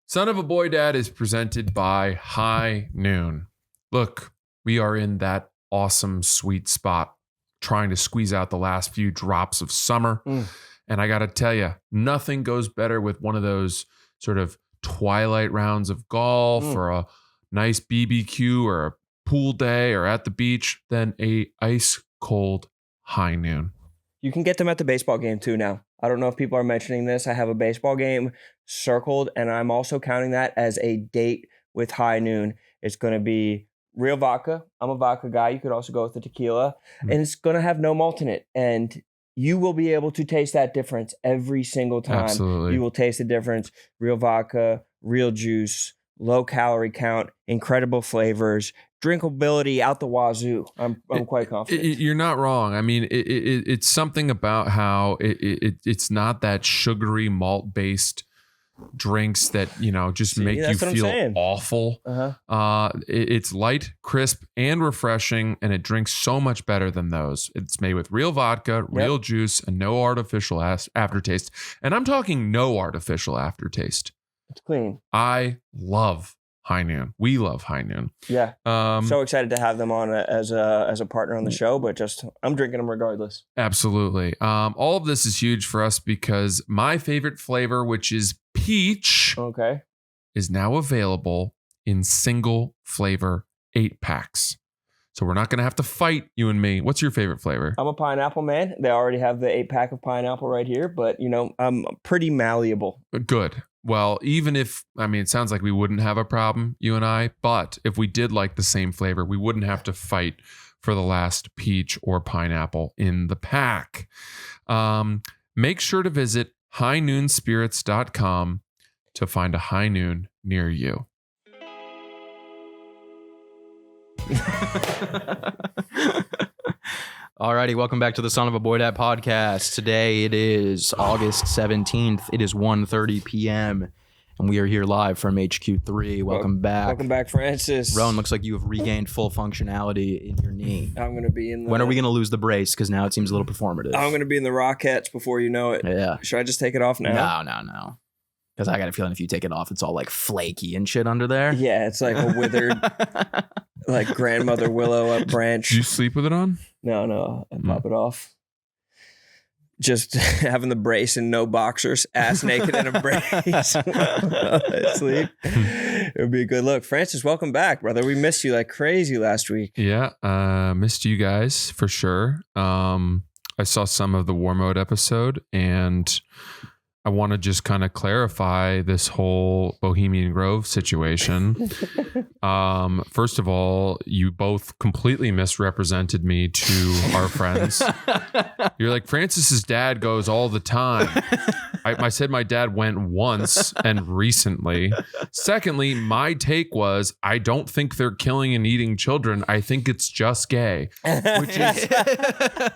Son of a Boy Dad is presented by High Noon. Look, we are in that awesome sweet spot trying to squeeze out the last few drops of summer. And I got to tell you, nothing goes better with one of those sort of twilight rounds of golf or a nice BBQ or a pool day or at the beach than a ice cold High Noon. You can get them at the baseball game too now. I don't know if people are mentioning this. I have a baseball game circled, and I'm also counting that as a date with High Noon. It's going to be real vodka. I'm a vodka guy. You could also go with the tequila. And it's going to have no malt in it. And you will be able to taste that difference every single time. Absolutely. You will taste the difference. Real vodka, real juice, low calorie count, incredible flavors, drinkability out the wazoo. I'm quite confident. You're not wrong. I mean, it's something about how it's not that sugary malt based drinks that just make you feel awful. It's light, crisp, and refreshing, and it drinks so much better than those. It's made with real vodka, real juice, and no artificial aftertaste. And I'm talking no artificial aftertaste. It's clean. I love High Noon. We love High Noon. Yeah. So excited to have them on as a partner on the show, but I'm drinking them regardless. Absolutely. All of this is huge for us because my favorite flavor, which is peach, is now available in single flavor 8-packs. So we're not going to have to fight, you and me. What's your favorite flavor? I'm a pineapple man. They already have the 8-pack of pineapple right here, but I'm pretty malleable. Good. Well, even if, it sounds like we wouldn't have a problem, you and I, but if we did like the same flavor, we wouldn't have to fight for the last peach or pineapple in the pack. Make sure to visit highnoonspirits.com to find a High Noon near you. Alrighty, welcome back to the Son of a Boy Dad podcast. Today it is August 17th. It is 1:30 p.m. and we are here live from HQ3. Welcome back. Welcome back, Francis. Rowan, looks like you have regained full functionality in your knee. I'm going to be in the... When are we going to lose the brace? Because now it seems a little performative. I'm going to be in the Rockettes before you know it. Yeah. Should I just take it off now? No. Because I got a feeling if you take it off, it's all like flaky and shit under there. Yeah, it's like a withered, like grandmother willow up branch. Do you sleep with it on? No, I pop it off. Just having the brace and no boxers, ass naked in a brace. Sleep. It would be a good look. Francis, welcome back, brother. We missed you like crazy last week. Yeah, missed you guys for sure. I saw some of the War Mode episode, and I want to just kind of clarify this whole Bohemian Grove situation. First of all, you both completely misrepresented me to our friends. You're like, Francis's dad goes all the time. I said my dad went once and recently. Secondly, my take was, I don't think they're killing and eating children. I think it's just gay, which is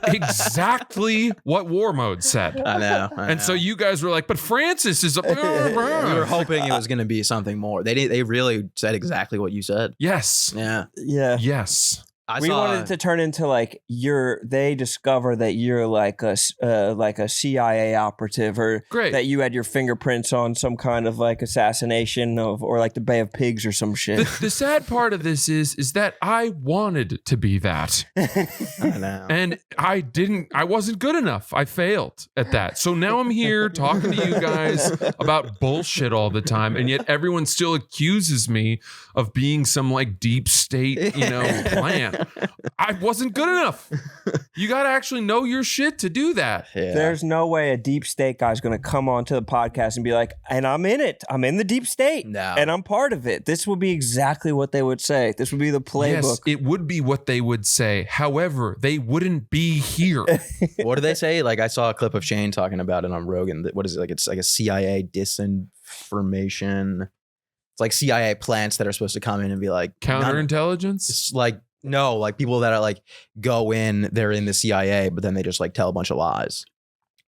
exactly what War Mode said. I know. And so you guys were like, but Francis is a... We were hoping it was going to be something more. They really said exactly what you said. Yes. Yeah. Yes. We wanted it to turn into like they discover that you're like a CIA operative, or that you had your fingerprints on some kind of like assassination or like the Bay of Pigs or some shit. The sad part of this is that I wanted to be that. I know. And I wasn't good enough. I failed at that. So now I'm here talking to you guys about bullshit all the time. And yet everyone still accuses me of being some like deep state, plan. I wasn't good enough. You got to actually know your shit to do that. Yeah. There's no way a deep state guy's going to come onto the podcast and be like, and I'm in it. I'm in the deep state. No. And I'm part of it. This would be exactly what they would say. This would be the playbook. Yes, it would be what they would say. However, they wouldn't be here. What do they say? Like, I saw a clip of Shane talking about it on Rogan. What is it? Like, it's like a CIA disinformation. It's like CIA plants that are supposed to come in and be like counterintelligence. It's like, no, like people that are like go in, they're in the CIA, but then they just like tell a bunch of lies.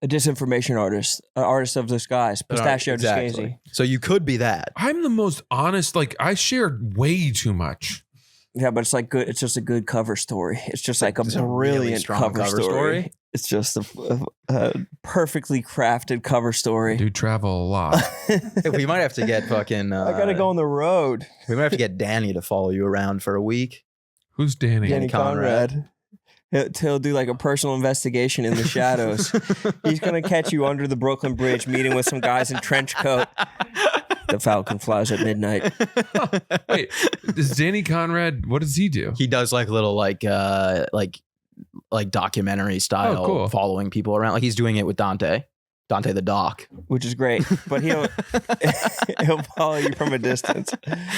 A disinformation artist, an artist of disguise, pistachio exactly. So you could be that. I'm the most honest. Like, I shared way too much. Yeah, but it's like good. It's just a good cover story. It's just like a brilliant really cover story. It's just a perfectly crafted cover I story. do travel a lot. Hey, we might have to get fucking. I gotta go on the road. We might have to get Danny to follow you around for a week. Who's Danny? Danny Conrad. He'll do like a personal investigation in the shadows. He's gonna catch you under the Brooklyn Bridge, meeting with some guys in trench coat. The Falcon flies at midnight. Wait, does Danny Conrad? What does he do? He does like little like documentary style cool. following people around. Like he's doing it with Dante the Doc. Which is great, but he'll follow you from a distance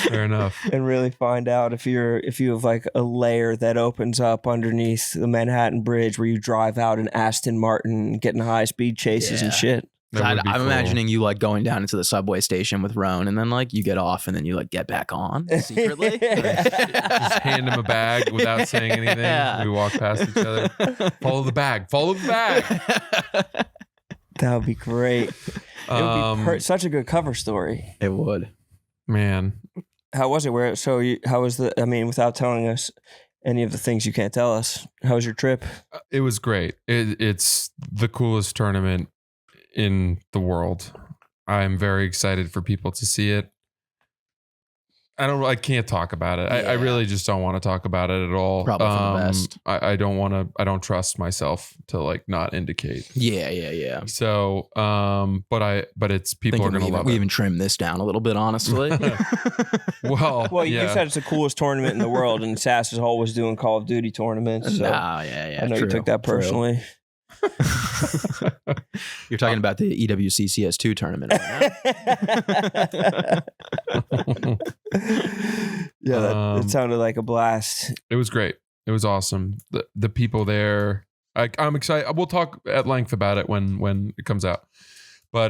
Fair enough. and really find out if you have like a layer that opens up underneath the Manhattan Bridge where you drive out an Aston Martin, getting high speed chases and Yeah. shit. That would be I'm cool. imagining you like going down into the subway station with Roan, and then like you get off, and then you like get back on secretly. Just hand him a bag without saying anything. Yeah. We walk past each other. Follow the bag. Follow the bag. That would be great. It would be such a good cover story. It would. Man, How was it? How was without telling us any of the things you can't tell us, how was your trip? it was great. It's the coolest tournament in the world. I'm very excited for people to see it. I can't talk about it. I Yeah. really just don't want to talk about it at all. Probably for the best. I don't trust myself to like not indicate. Yeah. So, but it's people are Thinking going to love we it. even trimmed this down a little bit, honestly. Well, you yeah. said it's the coolest tournament in the world, and Sass is always doing Call of Duty tournaments. So yeah. I know you took that true. personally. You're talking about the EWC CS2 tournament right now. Yeah, it sounded like a blast. It was great. It was awesome. The people there. I'm excited. We'll talk at length about it when it comes out. But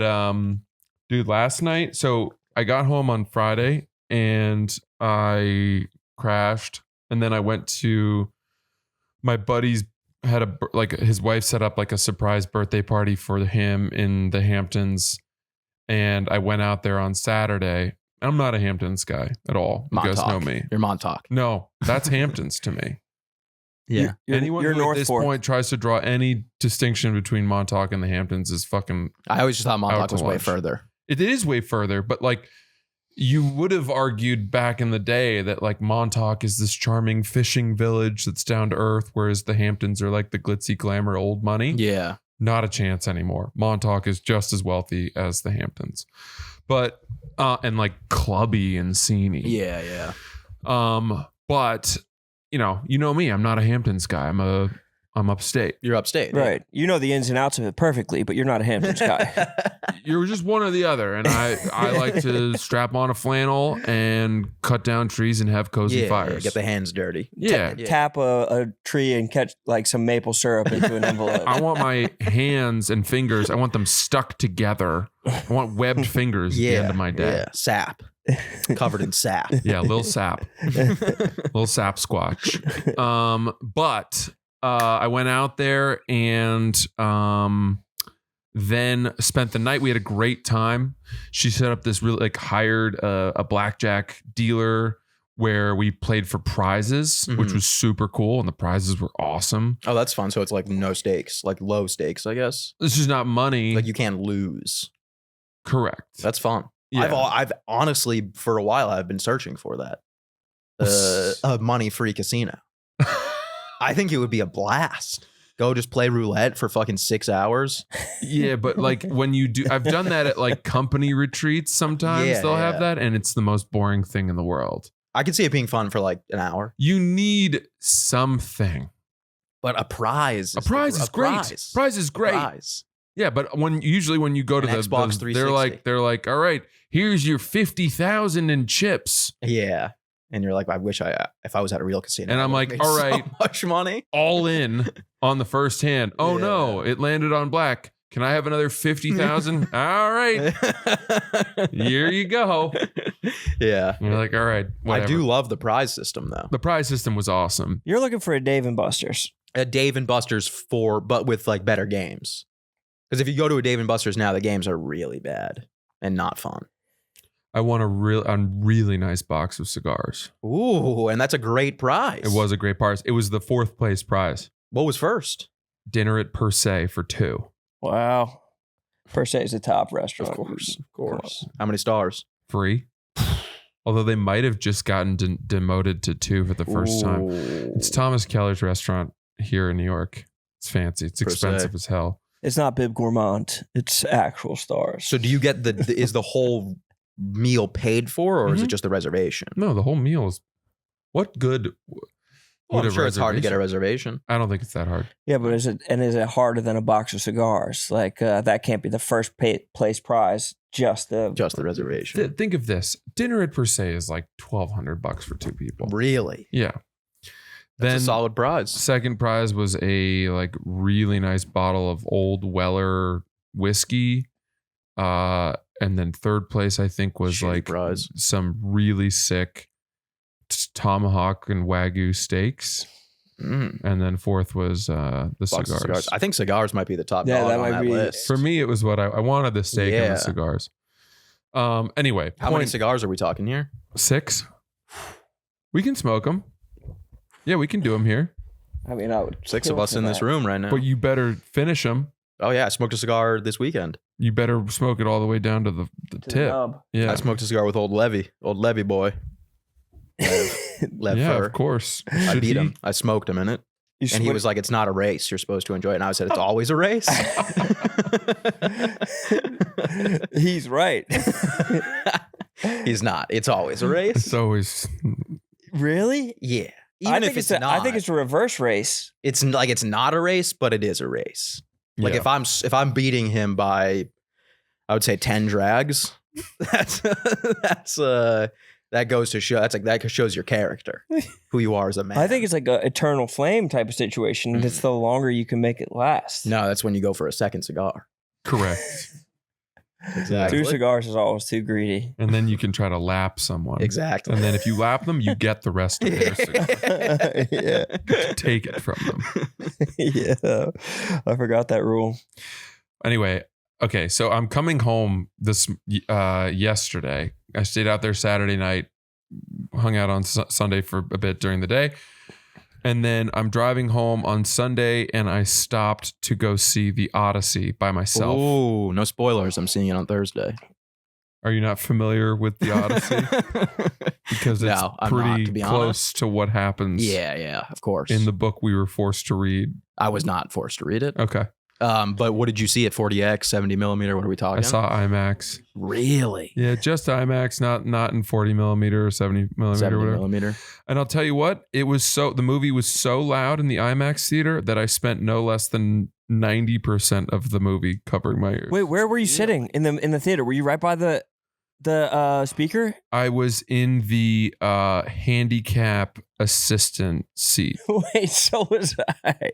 dude, last night. So I got home on Friday and I crashed, and then I went to my buddy's. Had his wife set up like a surprise birthday party for him in the Hamptons, and I went out there on Saturday. I'm not a Hamptons guy at all. You guys know me. You're Montauk. No, that's Hamptons to me. Yeah. Anyone you're who at North this Fork. point tries to draw any distinction between Montauk and the Hamptons is fucking. I always just thought Montauk Out to was way lunch. further. It is way further, but like you would have argued back in the day that like Montauk is this charming fishing village that's down to earth, whereas the Hamptons are like the glitzy glamour old money. Yeah. Not a chance anymore. Montauk is just as wealthy as the Hamptons, but and like clubby and sceney. Yeah. But you know me. I'm not a Hamptons guy. I'm upstate. You're upstate. Right. You know the ins and outs of it perfectly, but you're not a Hamptons guy. You're just one or the other, and I like to strap on a flannel and cut down trees and have cozy fires. Get the hands dirty. Yeah. Tap a tree and catch like some maple syrup into an envelope. I want my hands and fingers. I want them stuck together. I want webbed fingers at the end of my day. Yeah. Sap. Covered in sap. Yeah, little sap, little sap squatch. But I went out there and then spent the night. We had a great time. She set up this really hired a blackjack dealer where we played for prizes, which was super cool, and the prizes were awesome. Oh, that's fun. So it's like no stakes, like low stakes, I guess. This is not money. Like you can't lose. Correct. That's fun. Yeah. I've honestly for a while I've been searching for that. A money-free casino. I think it would be a blast. Go just play roulette for fucking 6 hours. Yeah, but like when you do, I've done that at like company retreats. Sometimes they'll have that, and it's the most boring thing in the world. I could see it being fun for like an hour. You need something. But a prize. A prize is great. Prize is great. Prize. Yeah, but when you go to An the Xbox 360. they're like, all right, here's your 50,000 in chips, Yeah. And you're like, I wish if I was at a real casino. and I I'm would've like, made all so right, much money. all in on the first hand. Oh no, it landed on black. Can I have another 50,000? All right, here you go. Yeah. And you're like, all right, whatever. I do love the prize system though. The prize system was awesome. You're looking for a Dave and Buster's. A Dave and Buster's but with like better games. Because if you go to a Dave and Buster's now, the games are really bad and not fun. I won a really nice box of cigars. Ooh, and that's a great prize. It was a great prize. It was the 4th place prize. What was first? dinner at Per Se for 2. Wow. Per se is the top restaurant. Of course. How many stars? Free. Although they might have just gotten demoted to 2 for the first time. It's Thomas Keller's restaurant here in New York. It's fancy. It's expensive as hell. It's not Bib Gourmand. It's actual stars. So do you get is the whole meal paid for, or is it just the reservation? No, the whole meal is. What good? I'm sure it's hard to get a reservation. I don't think it's that hard. Yeah, but is it harder than a box of cigars? Like that can't be the first place prize. Just the reservation. Think of this: dinner at Per Se is like $1,200 for 2 people. Really? Yeah. That's a solid prize. Second prize was a like really nice bottle of Old Weller whiskey. And then third place, I think, was like some really sick tomahawk and Wagyu steaks. And then fourth was the cigars. I think cigars might be the top dog on that list. For me, it was what I wanted, the steak and the cigars. Anyway. How many cigars are we talking here? 6. We can smoke them. Yeah, we can do them here. I mean, I would 6 of us in this room right now. But you better finish them. Oh, yeah. I smoked a cigar this weekend. You better smoke it all the way down to the tip. Yeah. I smoked a cigar with Old Levy boy. Lev yeah, fur. Of course. I beat him. I smoked him in it. And he was like, it's not a race. You're supposed to enjoy it. And I said, it's always a race. He's right. He's not. It's always a race. It's always. Really? Yeah. I think it's a reverse race. It's like it's not a race, but it is a race. Like if I'm beating him by, I would say 10 drags. That goes to show. That shows your character, who you are as a man. I think it's like an eternal flame type of situation. It's the longer you can make it last. No, that's when you go for a second cigar. Correct. Exactly. 2 cigars is always too greedy. And then you can try to lap someone. Exactly. And then if you lap them, you get the rest of their cigar. Yeah. Take it from them. Yeah. I forgot that rule. Anyway, okay, so I'm coming home this yesterday. I stayed out there Saturday night, hung out on Sunday for a bit during the day. And then I'm driving home on Sunday, and I stopped to go see The Odyssey by myself. Oh, no spoilers. I'm seeing it on Thursday. Are you not familiar with The Odyssey? Because it's pretty close to what happens. Yeah, of course. In the book we were forced to read. I was not forced to read it. Okay. But what did you see at 40X, 70 millimeter? What are we talking? I saw IMAX. Really? Yeah, just IMAX, not in 40 millimeter or 70 millimeter. 70 whatever. millimeter. And I'll tell you what, the movie was so loud in the IMAX theater that I spent no less than 90% of the movie covering my ears. Wait, where were you sitting in the theater? Were you right by the speaker? I was in the handicap assistant seat. Wait, so was I.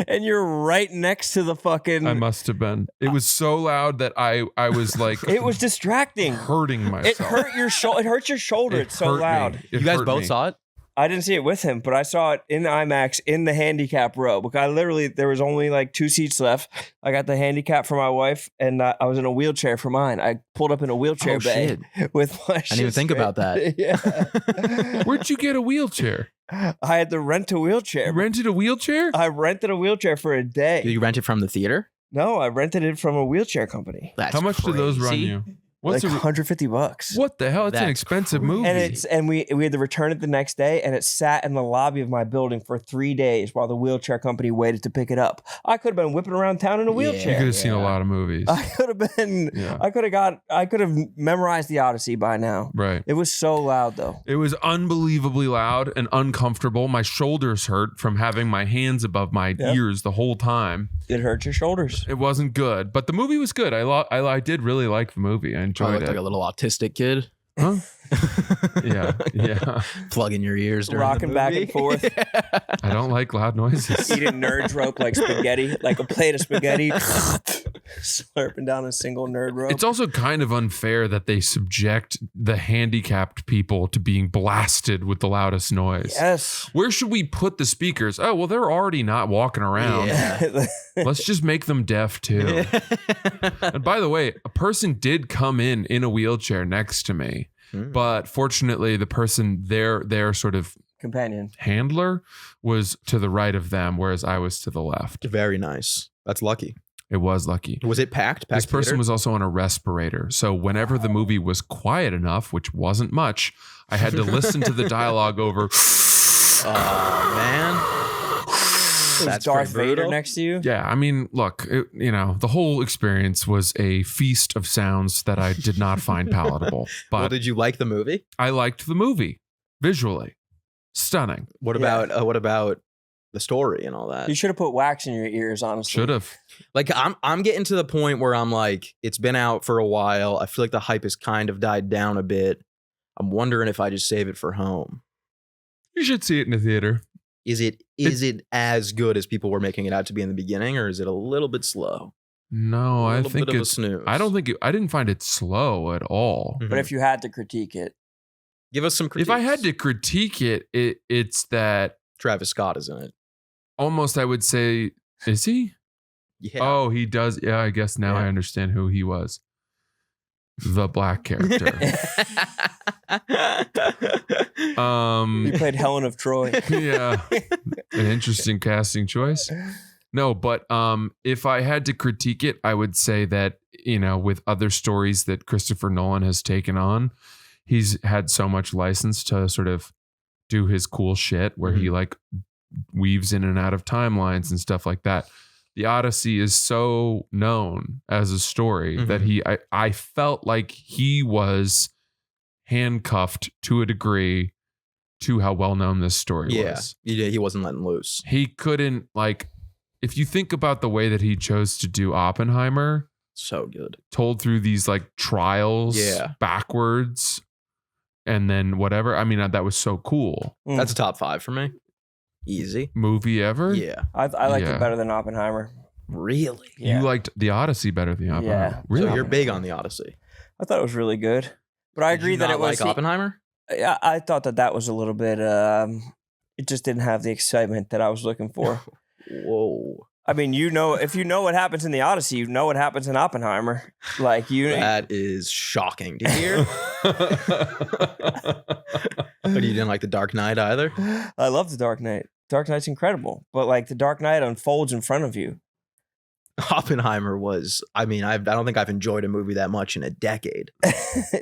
And you're right next to the fucking... I must have been. It was so loud that I was like... It was distracting. Hurting myself. It hurt your shoulder. It hurts your shoulder. It's so loud. You guys both saw it? I didn't see it with him, but I saw it in the IMAX in the handicap row. Because there was only like 2 seats left. I got the handicap for my wife, and I was in a wheelchair for mine. I pulled up in a wheelchair bay with my I didn't even think about that. Yeah. Where'd you get a wheelchair? I had to rent a wheelchair. You rented a wheelchair? I rented a wheelchair for a day. Did you rent it from the theater? No, I rented it from a wheelchair company. That's How much do those run you? What's like $150? What the hell? It's an expensive movie. And we had to return it the next day, and it sat in the lobby of my building for 3 days while the wheelchair company waited to pick it up. I could have been whipping around town in a wheelchair. You could have seen a lot of movies. I could have been. Yeah. I could have memorized the Odyssey by now. Right. It was so loud though. It was unbelievably loud and uncomfortable. My shoulders hurt from having my hands above my ears the whole time. It hurt your shoulders. It wasn't good, but the movie was good. I did really like the movie. I enjoyed it. Looked like a little autistic kid. Huh? Yeah. Plugging your ears during rocking back and forth. I don't like loud noises. Eating nerd rope like spaghetti, like a plate of spaghetti, slurping down a single nerd rope. It's also kind of unfair that they subject the handicapped people to being blasted with the loudest noise. Yes. Where should we put the speakers? Oh, well, they're already not walking around. Yeah. Let's just make them deaf too. And by the way, a person did come in a wheelchair next to me. But fortunately, the person, their sort of companion. handler was to the right of them, whereas I was to the left. Very nice. That's lucky. It was lucky. Was it packed? This person was also on a respirator. So whenever the movie was quiet enough, which wasn't much, I had to listen to the dialogue over. Oh, man. That's Darth Vader next to you. Yeah, I mean, look, the whole experience was a feast of sounds that I did not find palatable. But Well, did you like the movie? I liked the movie visually. Stunning. What Yeah. about the story and all that? You should have put wax in your ears, honestly. Should have. Like I'm getting to the point where I'm like, it's been out for a while. I feel like the hype has kind of died down a bit. I'm wondering if I just save it for home. You should see it in the theater. Is it as good as people were making it out to be in the beginning, or is it a little bit slow? No, A I little think bit of a it's. snooze. I don't think I didn't find it slow at all. Mhm. But if you had to critique it, Give us some critiques. If I had to critique it, it's that Travis Scott is in it. almost I would say, is he? Yeah. Oh, he does. Yeah, I guess now Yeah. I understand who he was. The black character. he played Helen of Troy. Yeah, an interesting casting choice. No, but if I had to critique it, I would say that with other stories that Christopher Nolan has taken on, he's had so much license to sort of do his cool shit where he like weaves in and out of timelines and stuff like that. The Odyssey is so known as a story that I felt like he was handcuffed to a degree to how well known this story was. Yeah, he wasn't letting loose. He couldn't, like, if you think about the way that he chose to do Oppenheimer, So good. told through these like trials backwards and then whatever. I mean, that was so cool. That's a top 5 for me. Easy. Movie ever? Yeah. I liked Yeah. it better than Oppenheimer. Really? Yeah. You liked The Odyssey better than Oppenheimer? Yeah. Really? So you're big on the Odyssey. I thought it was really good, but I Did you agree that not it was like Oppenheimer. I thought that was a little bit. It just didn't have the excitement that I was looking for. Whoa. I mean, if you know what happens in the Odyssey, you know what happens in Oppenheimer. Like That is shocking to hear. But you didn't like The Dark Knight either? I love the Dark Knight. Dark Knight's incredible, but like the Dark Knight unfolds in front of you. Oppenheimer was, I don't think I've enjoyed a movie that much in a decade.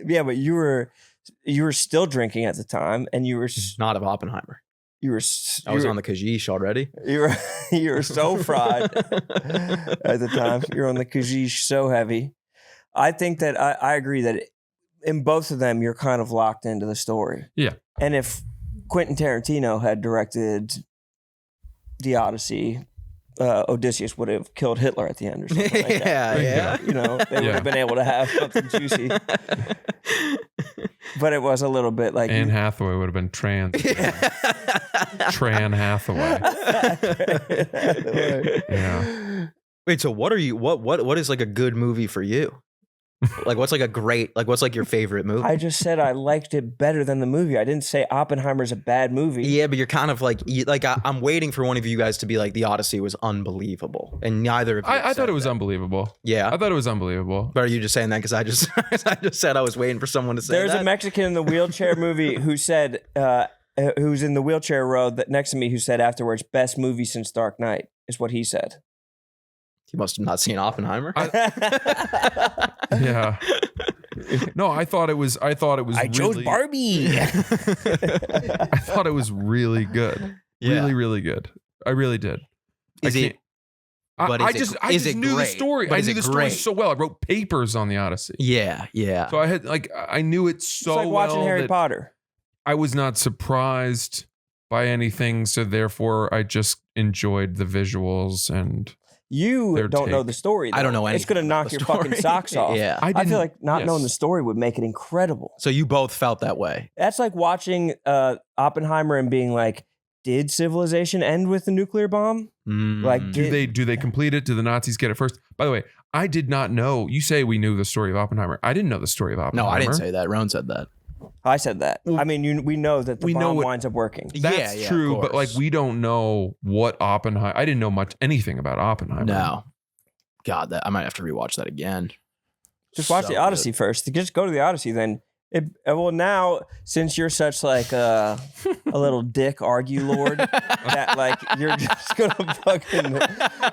Yeah, but you were still drinking at the time, and you were Not of Oppenheimer. I was on the Kajish already. You were so fried at the time. You're on the Kajish so heavy. I think that I agree that in both of them, you're kind of locked into the story. Yeah. And if Quentin Tarantino had directed The Odyssey, Odysseus would have killed Hitler at the end or something like that. Yeah. They would have been able to have something juicy. But it was a little bit like Anne Hathaway would have been Tran Hathaway. Yeah. Wait, so what is like a good movie for you? Like what's like your favorite movie? I just said I liked it better than the movie. I didn't say Oppenheimer's a bad movie. Yeah, but you're kind of like I'm waiting for one of you guys to be like The Odyssey was unbelievable, and neither of you. I thought it was unbelievable. Yeah, I thought it was unbelievable. but are you just saying that because I just said I was waiting for someone to say There's that? a Mexican in the wheelchair movie who said, who's in the wheelchair row that next to me, who said afterwards, "Best movie since Dark Knight," is what he said. You must have not seen Oppenheimer. Yeah. No, I thought it was. I really, chose Barbie. I thought it was really good. Yeah. Really, really good. I really did. Is I it? can't- But I is just it knew the great? story. But I is knew it the story great? so well. I wrote papers on the Odyssey. Yeah. So I had I knew it so It's like watching well Harry that Potter. I was not surprised by anything. So therefore, I just enjoyed the visuals and You Their don't know take. the story. I don't though. know It's going to anything knock about your the fucking story. socks off. Yeah. I feel didn't- like not knowing the yes. story would make it incredible. So you both felt that way. That's like watching Oppenheimer and being like, did civilization end with the nuclear bomb? Like, Mm. Do they complete it? Do the Nazis get it first? By the way, I did not know. You say we knew the story of Oppenheimer. I didn't know the story of No, Oppenheimer. I didn't say that. Rowan said that. I said that. Well, I mean, we know that the we know bomb what- winds up working. That's Yeah, of true, but like course. we don't know what Oppenheimer. I didn't know anything about Oppenheimer. No. God, that I might have to rewatch that again. Just watch So the Odyssey first. Just go to the Odyssey then. Well, now, since you're such like a little dick argue lord that like you're just gonna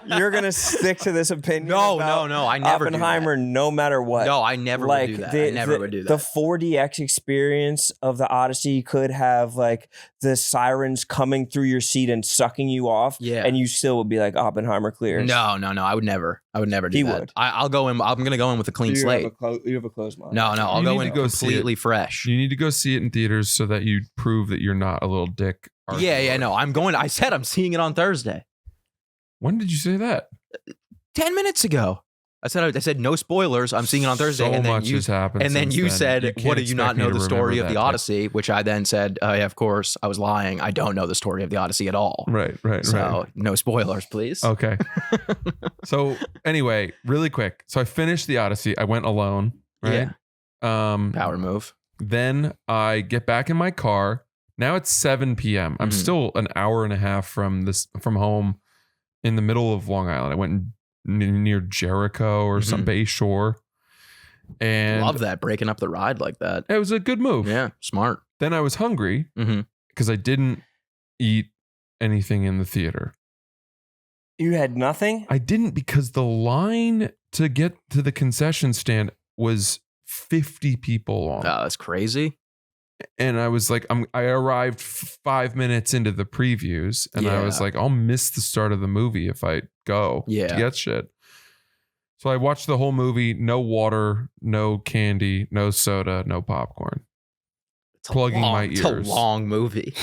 you're gonna stick to this opinion. No, about I never Oppenheimer, do that. no matter what. No, I never would do that. I never would do that. The 4DX experience of the Odyssey could have like the sirens coming through your seat and sucking you off. Yeah. And you still would be like, Oppenheimer clears. No. I would never do He that. would. I'll go in. I'm gonna go in with a clean slate. You have a closed mind. No, I'll You go need in to go see it. completely fresh. You need to go see it in theaters so that you prove that you're not a little dick. Yeah, no. I'm going. I said I'm seeing it on Thursday. When did you say that? 10 minutes ago. I said no spoilers. I'm seeing it on Thursday. So and then much has happened. And then since you then. said, can't "What do you not expect me know to the story remember of the that. Odyssey?" Which I then said, "Yeah, of course, I was lying. I don't know the story of the Odyssey at all." Right. So no spoilers, please. Okay. So anyway, really quick. So I finished the Odyssey. I went alone. Right. Power move. Then I get back in my car. Now it's 7 p.m. I'm Mhm. still an hour and a half from home in the middle of Long Island. I went near Jericho or some Bay Shore. And Love that, breaking up the ride like that. it was a good move. Yeah, smart. Then I was hungry Mm-hmm. because I didn't eat anything in the theater. You had nothing? I didn't because the line to get to the concession stand was 50 people long. Oh, that's crazy. And I was like, I arrived 5 minutes into the previews and I was Yeah. like, I'll miss the start of the movie if I go to Yeah. get shit. So I watched the whole movie, no water, no candy, no soda, no popcorn. It's Plugging my It's a ears. long movie.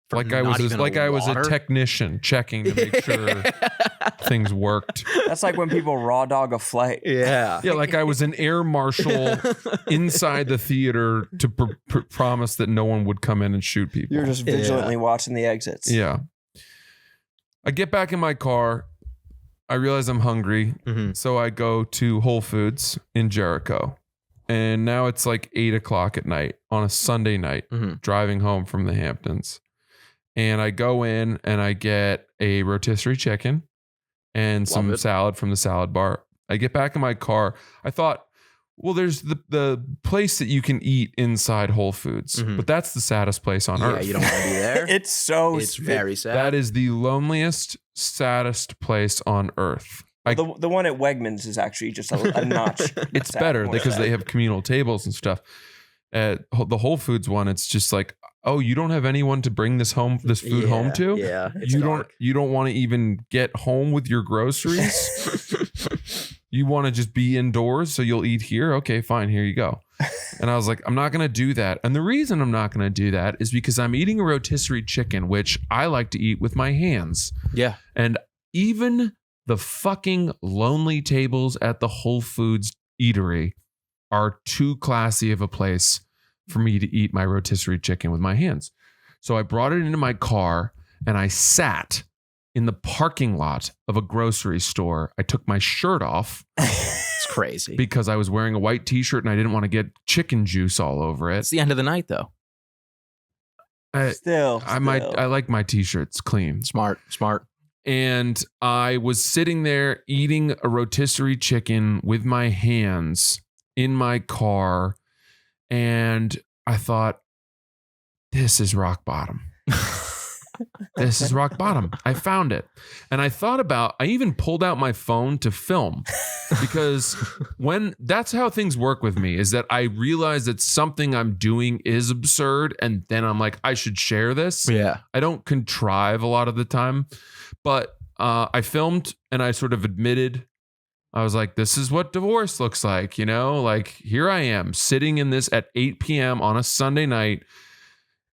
For Like I not was even I was a water? technician checking to make sure things worked. That's like when people raw dog a flight. Yeah. Yeah, like I was an air marshal inside the theater to promise that no one would come in and shoot people. You're just vigilantly watching the exits. Yeah. I get back in my car. I realize I'm hungry. Mhm. So I go to Whole Foods in Jericho. And now it's like 8:00 at night on a Sunday night, Mhm. driving home from the Hamptons. And I go in and I get a rotisserie chicken and some it. salad from the salad bar. I get back in my car. I thought, well, there's the place that you can eat inside Whole Foods, Mhm. but that's the saddest place on Yeah, earth. you don't want to be there. It's so It's very sad. That is the loneliest, saddest place on earth. the one at Wegmans is actually just a notch. It's sad, better more because sad. they have communal tables and stuff. At the Whole Foods one, it's just like, oh, you don't have anyone to bring this food home to? Yeah. You don't want to even get home with your groceries. You want to just be indoors, so you'll eat here. Okay, fine, here you go. And I was like, I'm not going to do that. And the reason I'm not going to do that is because I'm eating a rotisserie chicken, which I like to eat with my hands. Yeah. And even the fucking lonely tables at the Whole Foods eatery are too classy of a place for me to eat my rotisserie chicken with my hands. So I brought it into my car and I sat in the parking lot of a grocery store. I took my shirt off It's crazy. because I was wearing a white t-shirt and I didn't want to get chicken juice all over it. It's the end of the night, though. Still. I like my t-shirts clean. Smart. And I was sitting there eating a rotisserie chicken with my hands in my car. And I thought, this is rock bottom. This is rock bottom. I found it. And I even pulled out my phone to film because that's how things work with me, is that I realize that something I'm doing is absurd. And then I'm like, I should share this. Yeah. I don't contrive a lot of the time, but I filmed and I sort of admitted, I was like, this is what divorce looks like, like here I am sitting in this at 8 p.m. on a Sunday night,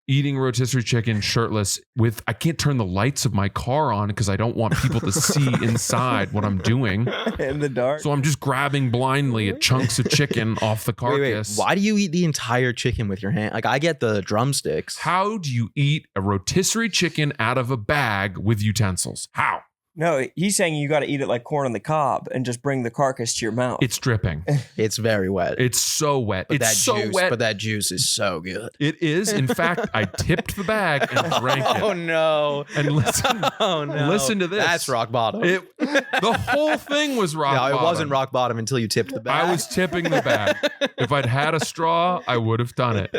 eating rotisserie chicken shirtless I can't turn the lights of my car on because I don't want people to see inside what I'm doing. in the dark. So I'm just grabbing blindly at chunks of chicken off the carcass. Why do you eat the entire chicken with your hand? Like, I get the drumsticks. How do you eat a rotisserie chicken out of a bag with utensils? How? No, he's saying you got to eat it like corn on the cob and just bring the carcass to your mouth. It's dripping. It's very wet. It's so wet. But It's that so juice, wet. But that juice is so good. It is. In fact, I tipped the bag and drank Oh it. no! And listen, Oh no! listen to this. That's rock bottom. The whole thing was rock No, bottom. it wasn't rock bottom until you tipped the bag. I was tipping the bag. If I'd had a straw, I would have done it.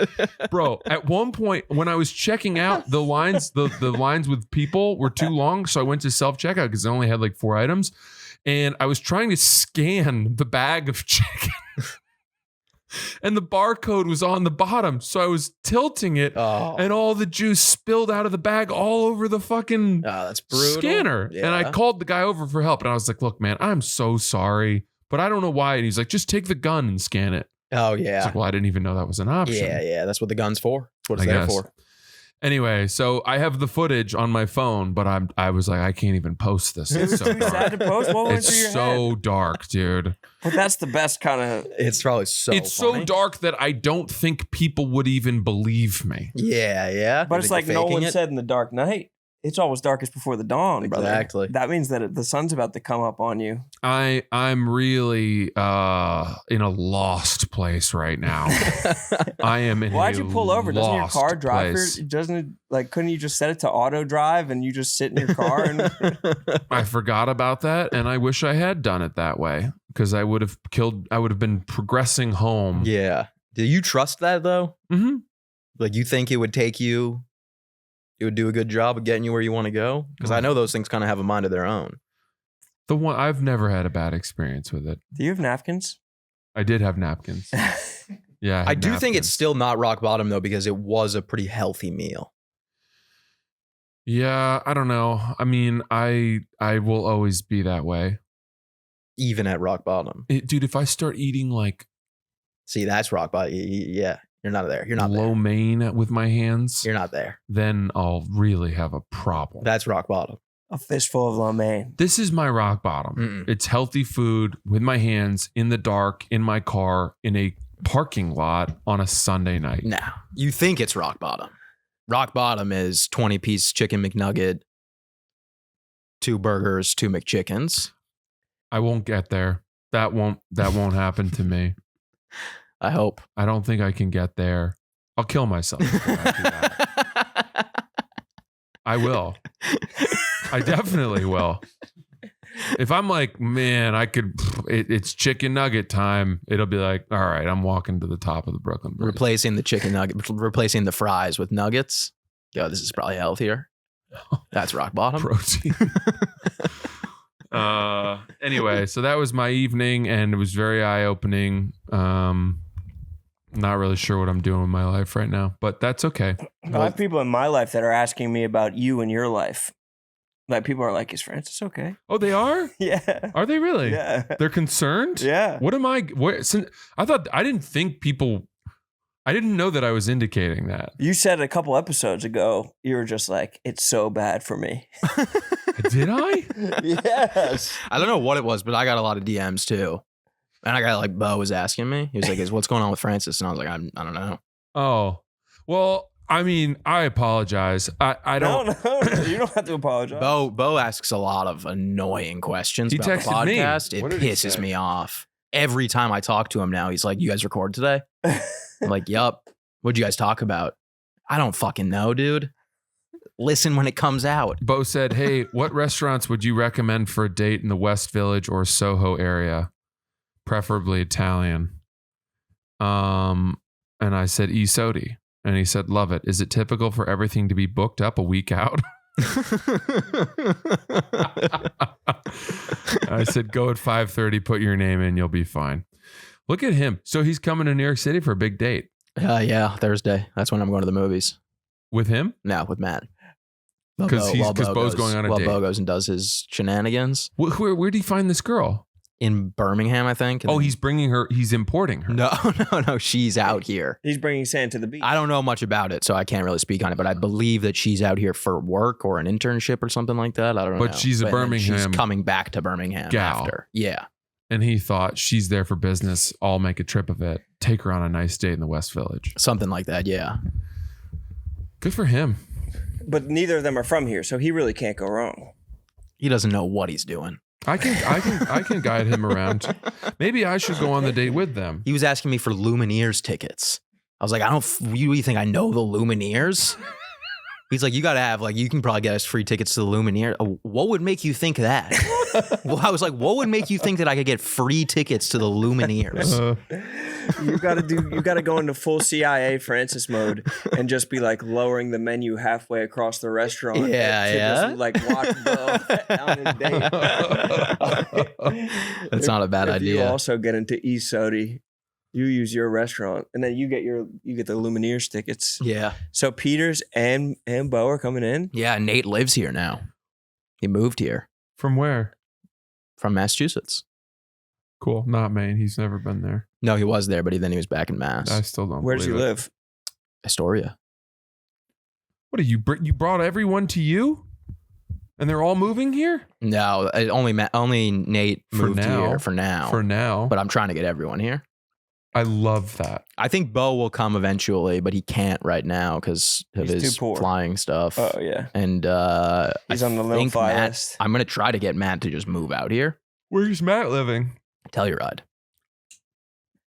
Bro, at one point when I was checking out, the lines with people were too long, so I went to self-checkout because I only had like 4 items. And I was trying to scan the bag of chicken. And the barcode was on the bottom. So I was tilting it and all the juice spilled out of the bag all over the fucking that's brutal. scanner. Yeah. And I called the guy over for help. And I was like, look, man, I'm so sorry, but I don't know why. And he's like, just take the gun and scan it. Oh I was yeah. like, well, I didn't even know that was an option. Yeah. That's what the gun's for. That's what it's I there guess. for. Anyway, so I have the footage on my phone, but I was like, I can't even post this. It It's was so too dark. sad to post. What went through your It's so head? dark, dude. But that's the best kind of. It's probably so. It's funny. so dark that I don't think people would even believe me. Yeah. But You it's think like you're faking Nolan it? said in The Dark Knight. It's always darkest before the dawn, brother. Exactly. That means that the sun's about to come up on you. I'm really in a lost place right now. I am in Why'd a you pull over? Doesn't your lost car drive? place. Doesn't it, like, couldn't you just set it to auto drive and you just sit in your car? And I forgot about that, and I wish I had done it that way because I would have been progressing home. Yeah. Do you trust that though? Mm-hmm. Like you think it would do a good job of getting you where you want to go? Because I know those things kind of have a mind of their own. The one I've never had a bad experience with it. do you have napkins? I did have napkins. Yeah, I had do think it's napkins. still not rock bottom though, because it was a pretty healthy meal. Yeah, I don't know. I mean, I will always be that way. Even at rock bottom. Dude, if I start eating like See, that's rock bottom. Yeah. You're not there. You're not lo there. mein with my hands, You're not there. then I'll really have a problem. That's rock bottom. A fistful of lo mein. This is my rock bottom. Mm-mm. It's healthy food with my hands in the dark, in my car, in a parking lot on a Sunday night. No. You think it's rock bottom. Rock bottom is 20-piece chicken McNugget, 2 burgers, 2 McChickens. I won't get there. That won't happen to me. I hope. I don't think I can get there. I'll kill myself before I do that. I will. I definitely will. If I'm like, man, it's chicken nugget time, it'll be like, all right, I'm walking to the top of the Brooklyn Bridge. Replacing the chicken nugget, replacing the fries with nuggets. Yo, this is probably healthier. That's rock bottom. Protein. Anyway, so that was my evening and it was very eye-opening. Not really sure what I'm doing with my life right now, but that's okay. I have people in my life that are asking me about you and your life. Like, people are like, is Francis okay? Oh, they are? Yeah. Are they really? Yeah. They're concerned? Yeah. What am I? I didn't know that I was indicating that. You said a couple episodes ago, you were just like, it's so bad for me. Did I? Yes. I don't know what it was, but I got a lot of DMs too. And I got like Bo was asking me. He was like, what's going on with Francis? And I was like, I don't know. Oh, well, I mean, I apologize. I don't. No, you don't have to apologize. Bo asks a lot of annoying questions He about the texted me. podcast. What It did he pisses say? me off. Every time I talk to him now, he's like, you guys record today? I'm like, yup. What'd you guys talk about? I don't fucking know, dude. Listen when it comes out. Bo said, hey, what restaurants would you recommend for a date in the West Village or Soho area? Preferably Italian. And I said, Sodi. And he said, love it. Is it typical for everything to be booked up a week out? I said, go at 5:30, put your name in, you'll be fine. Look at him. So he's coming to New York City for a big date. Yeah, Thursday. That's when I'm going to the movies. With him? No, with Matt. 'Cause Bo's going on a date. Bo goes and does his shenanigans Where did he find this girl? in Birmingham, I think. And Oh, then- he's bringing her. He's importing her. No. She's out here. He's bringing sand to the beach. I don't know much about it, so I can't really speak on it. But I believe that she's out here for work or an internship or something like that. I don't know. But she's a then Birmingham She's coming back to Birmingham gal. after. Yeah. And he thought she's there for business. I'll make a trip of it. Take her on a nice date in the West Village. Something like that. Yeah. Good for him. But neither of them are from here, so he really can't go wrong. He doesn't know what he's doing. I can guide him around. Maybe I should go on the date with them. He was asking me for Lumineers tickets. I was like, you think I know the Lumineers? He's like, you got to have, like, you can probably get us free tickets to the Lumineers. What would make you think that? Well, I was like, what would make you think that I could get free tickets to the Lumineers? You gotta go into full CIA Francis mode and just be like lowering the menu halfway across the restaurant. Yeah. Just, like watch Bo on his date. That's not a bad idea. You also get into East Sodi. You use your restaurant, and then you get the Lumineers tickets. Yeah. So Peters and Bo are coming in. Yeah, Nate lives here now. He moved here From where? from Massachusetts. Cool. Not Maine. He's never been there. No, he was there, but then he was back in Mass. I still don't. Where does he believe it. live? Astoria. What are you? You brought everyone to you, and they're all moving here No, only Nate For moved now. here for now. for now. But I'm trying to get everyone here. I love that. I think Bo will come eventually, but he can't right now because of He's his too poor. flying stuff. Oh yeah, And he's I on the low think fly Matt, list. I'm gonna try to get Matt to just move out here. Where's Matt living? Telluride.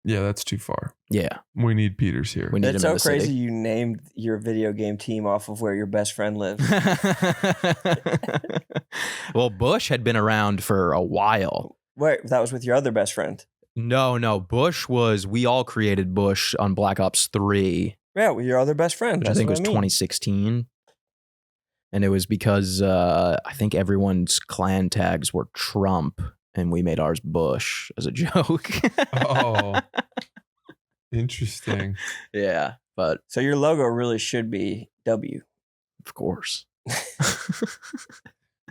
Yeah, that's too far. Yeah, We need Peters here. we need That's him in so the crazy. city. You named your video game team off of where your best friend lives. Well, Bush had been around for a while. Wait, that was with your other best friend. No, Bush we all created Bush on Black Ops 3, Yeah, with your other best friend. which I That's think what was I mean. 2016. And it was because I think everyone's clan tags were Trump, and we made ours Bush as a joke. Oh, interesting. Yeah, but So your logo really should be W. of course.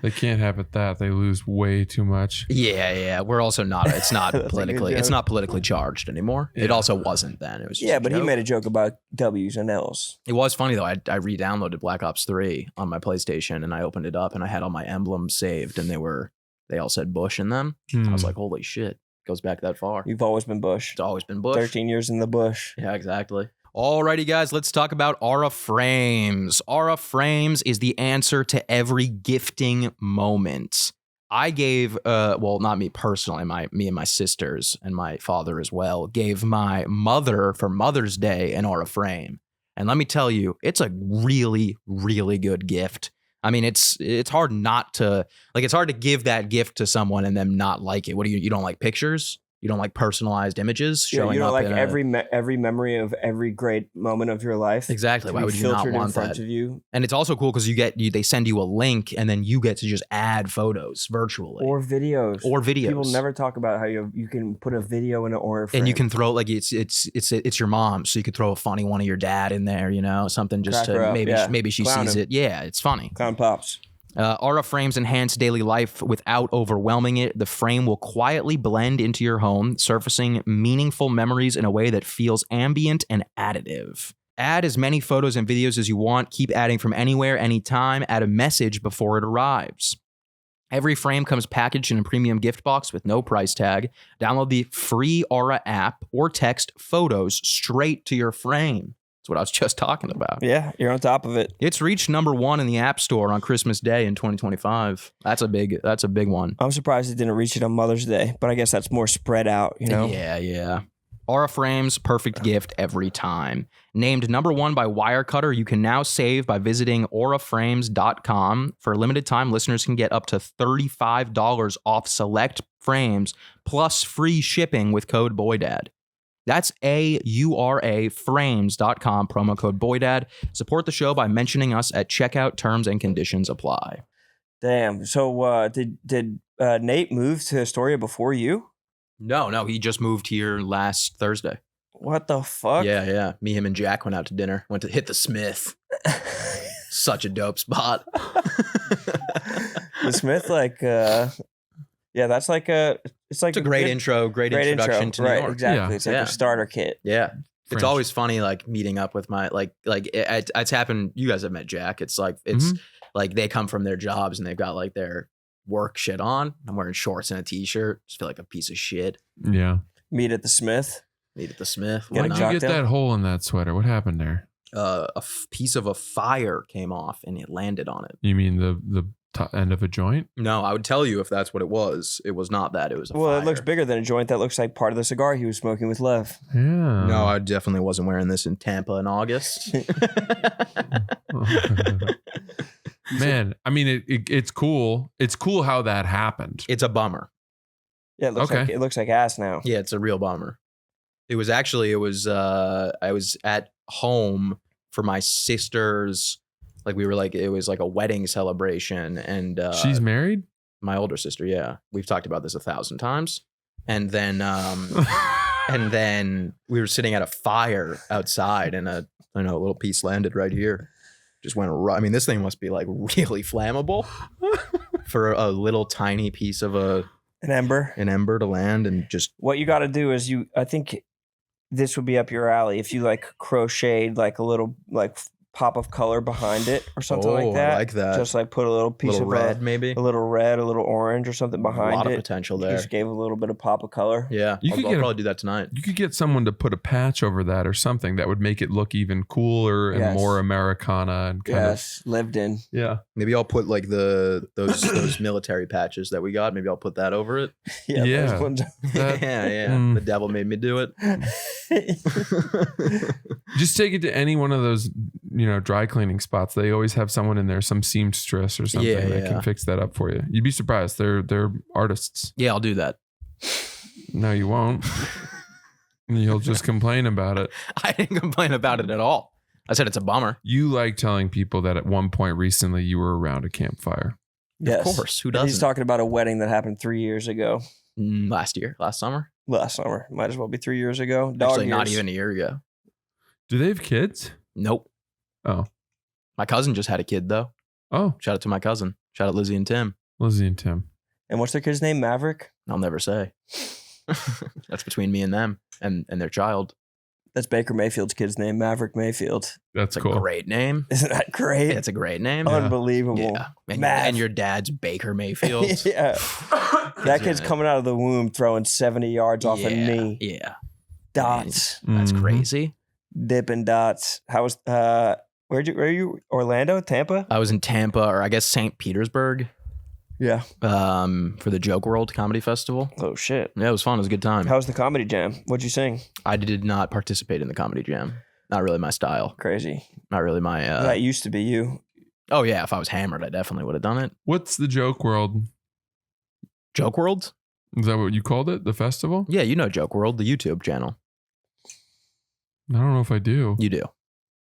They can't have it that. They lose way too much. Yeah. We're also not. It's not That's a good politically. It's joke. not politically charged anymore. It Yeah. also wasn't then. It was just Yeah, a but he joke. made a joke about W's and L's. It was funny though. I re-downloaded Black Ops 3 on my PlayStation, and I opened it up, and I had all my emblems saved, and they all said Bush in them. I was like, holy shit, goes back that far. You've always been Bush. It's always been Bush. 13 years in the bush. Yeah, exactly. Alrighty, guys, let's talk about Aura Frames. Aura Frames is the answer to every gifting moment. I gave, well, not me personally, me and my sisters and my father as well, gave my mother for Mother's Day an Aura Frame. And let me tell you, it's a really, really good gift. I mean, it's hard not to, like, it's hard to give that gift to someone and them not like it. What do you don't like pictures? You don't like personalized images Yeah, showing you know, up like in every memory of every great moment of your life. Exactly. to Why be would you not filtered in want front that? of you, And it's also cool because they send you a link and then you get to just add photos virtually or videos. or videos. People never talk about how you can put a video in an Aura frame. and you can throw like it's your mom, so you could throw a funny one of your dad in there, something just Crack her to up, maybe yeah. maybe she Clown sees him. it. Yeah, it's funny. Clown Pops. Aura frames enhance daily life without overwhelming it. The frame will quietly blend into your home, surfacing meaningful memories in a way that feels ambient and additive. Add as many photos and videos as you want. Keep adding from anywhere, anytime. Add a message before it arrives. Every frame comes packaged in a premium gift box with no price tag. Download the free Aura app or text photos straight to your frame. That's what I was just talking about. Yeah, you're on top of it. It's reached number 1 in the App Store on Christmas Day in 2025. That's a big one. I'm surprised it didn't reach it on Mother's Day, but I guess that's more spread out, Yeah. Aura Frames, perfect gift every time. Named number 1 by Wirecutter, you can now save by visiting auraframes.com. For a limited time, listeners can get up to $35 off select frames plus free shipping with code BOYDAD. That's auraframes.com, promo code BOYDAD. Support the show by mentioning us at checkout. Terms and conditions apply. Damn. So did Nate move to Astoria before you? No, he just moved here last Thursday. What the fuck? Yeah. Me, him, and Jack went out to dinner. Went to hit the Smith. Such a dope spot. The Smith, that's like it's It's a great intro, great introduction to New right, York. Exactly. Yeah. It's like Yeah. a starter kit. Yeah. It's French. always funny, like meeting up with my it's happened. You guys have met Jack. It's like like they come from their jobs and they've got like their work shit on. I'm wearing shorts and a t-shirt. Just feel like a piece of shit. Yeah. Meet at the Smith. Meet at the Smith. Get Why a Why'd not? you get cocktail? that hole in that sweater? What happened there? piece of a fire came off and it landed on it. You mean the end of a joint? No, I would tell you if that's what it was. It was not that. It was a Well, fire. it looks bigger than a joint. That looks like part of the cigar he was smoking with Lev. Yeah. No, I definitely wasn't wearing this in Tampa in August. Man, I mean, it's cool. It's cool how that happened. It's a bummer. Yeah, it looks like ass now. Yeah, it's a real bummer. I was at home for my sister's, like it was like a wedding celebration, and She's married? my older sister. Yeah, we've talked about this 1,000 times. And then and then we were sitting at a fire outside, and a little piece landed right here. Just went right. I mean, this thing must be like really flammable for a little tiny piece of an ember to land, and just What you got to do is I think this would be up your alley if you like crocheted like a little like pop of color behind it or something like that. I like that. Just like put a little piece little of red, maybe. a little red, a little orange or something behind A lot it. of potential there. Just gave a little bit of pop of color. Yeah, You could I'll get probably do that tonight. You could get someone to put a patch over that or something that would make it look even cooler and Yes. more Americana and kind Yes, lived in. of yeah. Maybe I'll put like those military patches that we got. Maybe I'll put that over it. Yeah. Yeah. those ones. That- yeah. Mm. The devil made me do it. Just take it to any one of those, dry cleaning spots. They always have someone in there, some seamstress or something Yeah, that can yeah. fix that up for you. You'd be surprised. They're artists. Yeah, I'll do that. No, you won't. You'll just complain about it. I didn't complain about it at all. I said it's a bummer. You like telling people that at one point recently you were around a campfire. Yes. Of course. Who And he's doesn't? talking about a wedding that happened 3 years ago. Last summer. Last summer. Might as well be 3 years ago. Dog Actually, not years. even a year ago. Do they have kids? Nope. Oh. My cousin just had a kid though. Oh, Shout out to my cousin. Shout out Lizzie and Tim. Lizzie and Tim. And what's their kid's name? Maverick? I'll never say. That's between me and them and their child. That's Baker Mayfield's kid's name, Maverick Mayfield. That's It's cool. a great name. Isn't that great? It's a great name. Yeah. Unbelievable. Yeah. And, Mav. and your dad's Baker Mayfield. Yeah. That kid's coming out of the womb throwing 70 yards off a knee. Yeah. Dots. That's Mhm. crazy. Dipping dots. How was where you Orlando? Tampa? I was in Tampa, or I guess St. Petersburg, Yeah. for the Joke World Comedy Festival. Oh shit. Yeah, it was fun. It was a good time. How was the comedy jam? What'd you sing? I did not participate in the comedy jam. Not really my style. Crazy. Not really my. That used to be you. Oh yeah, if I was hammered, I definitely would have done it. What's the joke world? Joke World? Is that what you called it? The festival? Yeah, you know Joke World, the YouTube channel. I don't know if I do. You do.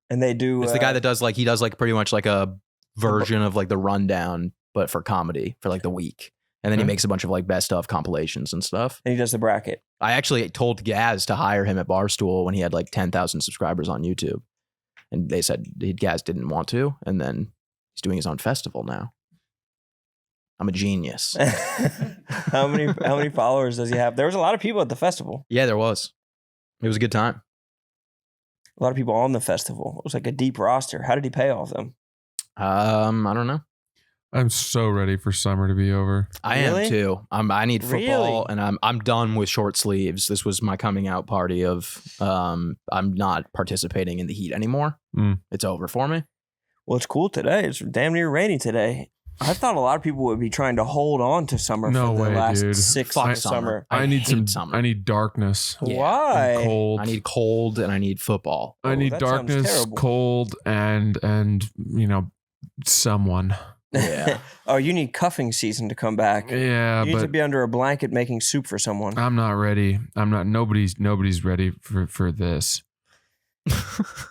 And they do It's the guy that does like pretty much like a version of like the rundown, but for comedy for like the week. And then he Okay. makes a bunch of like best of compilations and stuff. and he does the bracket. I actually told Gaz to hire him at Barstool when he had like 10,000 subscribers on YouTube. And they said Gaz didn't want to. And then he's doing his own festival now. I'm a genius. How many followers does he have? There was a lot of people at the festival. Yeah, there was. It was a good time. A lot of people on the festival. It was like a deep roster. How did he pay all of them? I don't know. I'm so ready for summer to be over. I Really? am too. I need football, Really? and I'm done with short sleeves. This was my coming out party of I'm not participating in the heat anymore. Mm. It's over for me. Well, it's cool today. It's damn near rainy today. I thought a lot of people would be trying to hold on to summer No for the way, last dude. 6 Fuck months summer. summer. I need hate summer. I need darkness. Yeah. Why? And cold. I need cold and I need football. I Oh, need that sounds darkness, terrible. cold, and someone. Yeah. Oh, you need cuffing season to come back. Yeah, you need to but be under a blanket making soup for someone. I'm not ready. I'm not. Nobody's ready for this.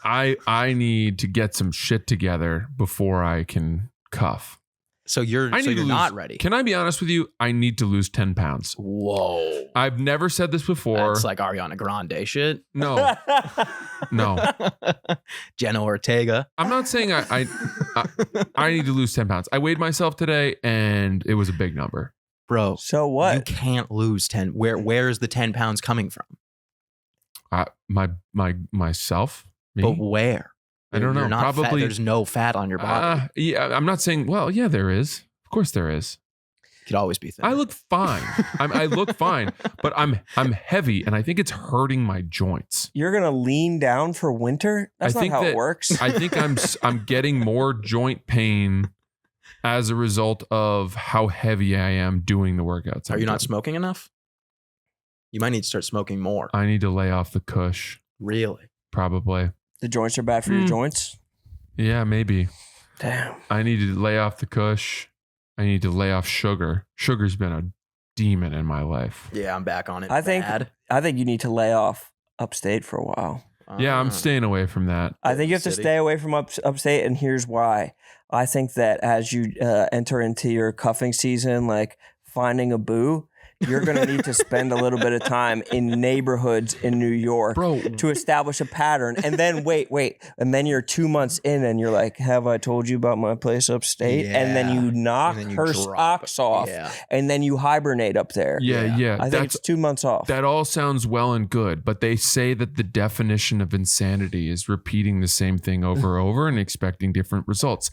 I need to get some shit together before I can cuff. So you're I need to not lose- ready. Can I be honest with you? I need to lose 10 pounds. Whoa. I've never said this before. That's like Ariana Grande shit. No, no. Jenna Ortega. I'm not saying I need to lose 10 pounds. I weighed myself today and it was a big number. Bro, So you what? can't lose 10. Where's the 10 pounds coming from? Myself? Me? But where? I don't know. You're not fat. Probably. There's no fat on your body. Yeah, I'm not saying. Well, yeah, there is. Of course, there is. Could always be thinner. I look fine. I look fine, but I'm heavy, and I think it's hurting my joints. You're gonna lean down for winter? That's I not think how that- it works. I think I'm getting more joint pain as a result of how heavy I am doing the workouts. Are you not doing. smoking enough? You might need to start smoking more. I need to lay off the kush, Really? probably. The joints are bad for your joints. Yeah, maybe. Damn. I need to lay off the kush. I need to lay off sugar. Sugar's been a demon in my life. Yeah, I'm back on it. I think Bad. you need to lay off upstate for a while. Yeah, I'm Ah. staying away from that. I think you have to City. stay away from upstate, and here's why. I think that as you enter into your cuffing season, like finding a boo, you're going to need to spend a little bit of time in neighborhoods in New York Bro, to establish a pattern. And then wait. And then you're 2 months in and you're like, have I told you about my place upstate? And then you knock And then you her drop socks it. off Yeah. and then you hibernate up there. yeah. I think it's 2 months off. That all sounds well and good, but they say that the definition of insanity is repeating the same thing over and over and expecting different results.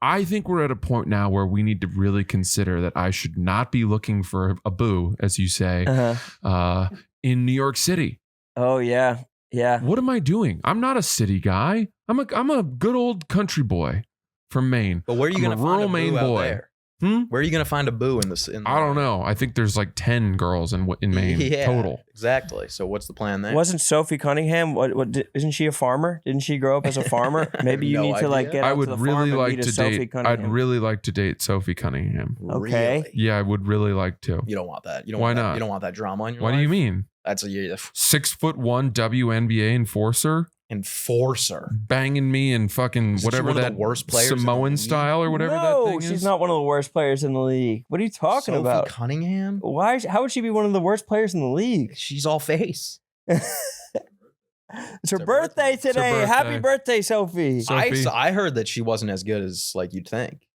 I think we're at a point now where we need to really consider that I should not be looking for a boo, as you say, in New York City. Oh, yeah. Yeah. What am I doing? I'm not a city guy. I'm a good old country boy from Maine. But where are you I'm going a to find rural a boo Maine out boy. there? Hmm? Where are you going to find a boo in this? I don't know. I think there's like 10 girls in Maine total. Exactly. So what's the plan there? Wasn't Sophie Cunningham? Isn't she a farmer? Didn't she grow up as a farmer? Maybe you No need to like idea. get out I would to the really farm and like meet a to Sophie date. Cunningham. I'd really like to date Sophie Cunningham. Okay. Really? Yeah, I would really like to. You don't want that. You don't Why want that. not? You don't want that drama in your What life. do you mean? That's a 6'1" WNBA enforcer enforcer. banging me in fucking Isn't she whatever one of the that worst players in the Samoan league? style or whatever no, that thing she's is. not one of the worst players in the league. What are you talking Sophie about? Cunningham? Why? How would she be one of the worst players in the league? She's all face. It's her her birthday birthday. today. It's her Happy birthday. birthday, Sophie. Sophie. I heard that she wasn't as good as like you'd think.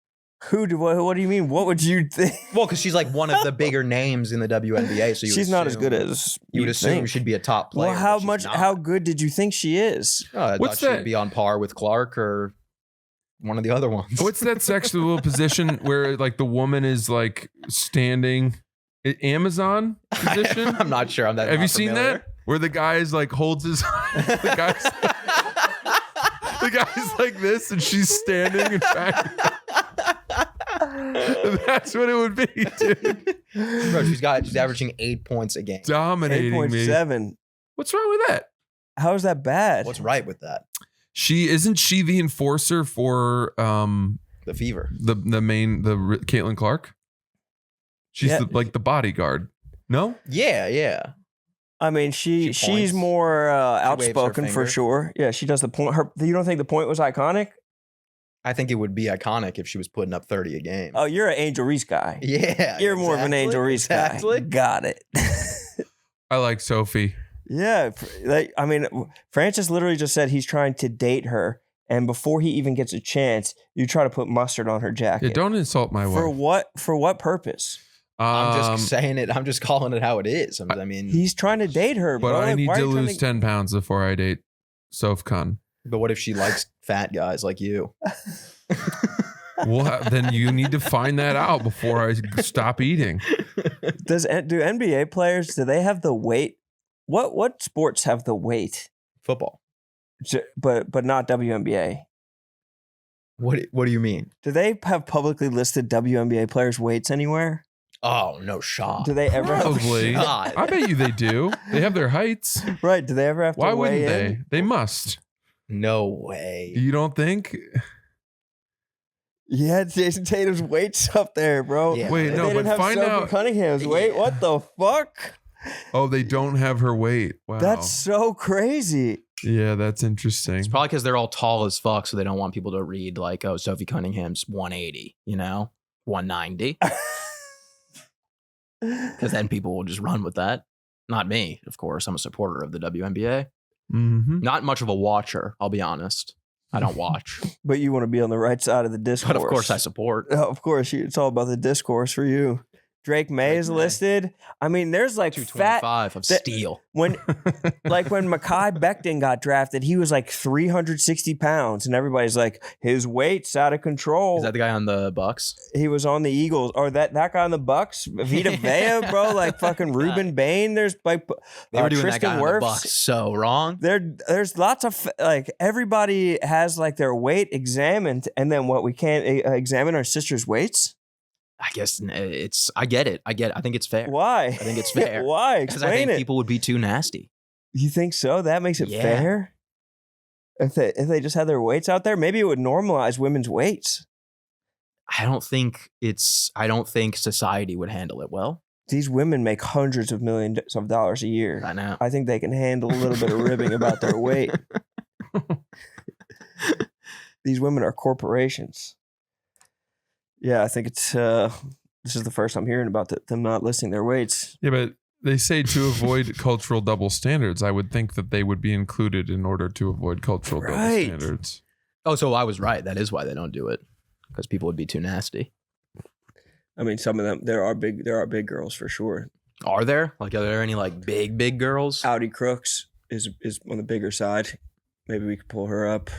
What do you mean? What would you think? Well, because she's like one of the bigger names in the WNBA, so She's not as good as you would assume think. she'd be a top player. Well, how but she's much? not. How good did you think she is? Oh, I What's thought that? she'd be on par with Clark or one of the other ones. What's that sexual position where like the woman is like standing? Amazon position? I'm not sure. I'm that. Have you not seen familiar. that? Where the guy's like holds his the guy's like this and she's standing in fact. That's what it would be, dude. Bro, she's averaging 8 points a game. Dominating me. 8.7. What's wrong with that? How is that bad? What's right with that? Isn't she the enforcer for The fever. the Caitlin Clark? She's Yeah. the bodyguard. No? Yeah. I mean, She she's points. more waves her outspoken for finger. sure. Yeah, she does the point. You don't think the point was iconic? I think it would be iconic if she was putting up 30 a game. Oh, you're an Angel Reese guy. yeah. You're more of an Angel Reese exactly. guy. Got it. I like Sophie. Yeah, Francis literally just said he's trying to date her, and before he even gets a chance, you try to put mustard on her jacket. Yeah, don't insult my For wife. what? For what purpose? I'm just saying it. I'm just calling it how it is. I mean, He's trying to date her, but bro. I Like, need why are to you trying lose 10 pounds before I date Soph Khan. but what if she likes fat guys like you? Well, then you need to find that out before I stop eating. Do NBA players? Do they have the weight? What sports have the weight? Football. But not WNBA. What do you mean? Do they have publicly listed WNBA players' weights anywhere? Oh, no shot. Do they ever? Probably. God. I bet you they do. They have their heights. Right? Do they ever have to Why weigh wouldn't they? in? They must. No way. You don't think? You had Jason Tatum's weights up there, bro. Yeah. Wait, And no, they but didn't have find Sophie out. Cunningham's weight. Yeah. What the fuck? Oh, they don't have her weight. Wow. That's so crazy. Yeah, that's interesting. It's probably because they're all tall as fuck, so they don't want people to read like, oh, Sophie Cunningham's 180, 190. Because then people will just run with that. Not me, of course. I'm a supporter of the WNBA. Mm-hmm. Not much of a watcher, I'll be honest. I don't watch. But you want to be on the right side of the discourse. But of course I support. Of course, it's all about the discourse for you. Drake May is May. listed. I mean, there's like fat 225 of steel. when Mekhi Becton got drafted, he was like 360 pounds, and everybody's like, his weight's out of control. Is that the guy on the Bucks? He was on the Eagles, or that guy on the Bucks, Vita Vea, bro, like fucking Ruben Bain. There's like They were doing Tristan that guy on the Wirfs. Bucks so wrong. There's lots of like everybody has like their weight examined, and then what, we can't examine our sister's weights? I guess I get it. I think it's fair. Why? I think it's fair. Why? Because I Explain think it. people would be too nasty. You think so? That makes it Yeah. fair? If they just had their weights out there, maybe it would normalize women's weights. I don't think society would handle it well. These women make hundreds of millions of dollars a year. I know. I think they can handle a little bit of ribbing about their weight. These women are corporations. Yeah, I think it's this is the first I'm hearing about them not listing their weights. Yeah, but they say to avoid cultural double standards. I would think that they would be included in order to avoid cultural double Right. standards. Oh, so I was right. That is why they don't do it. Because people would be too nasty. I mean, some of them there are big girls for sure. Are there? Like, are there any like big girls? Audi Crooks is on the bigger side. Maybe we could pull her up.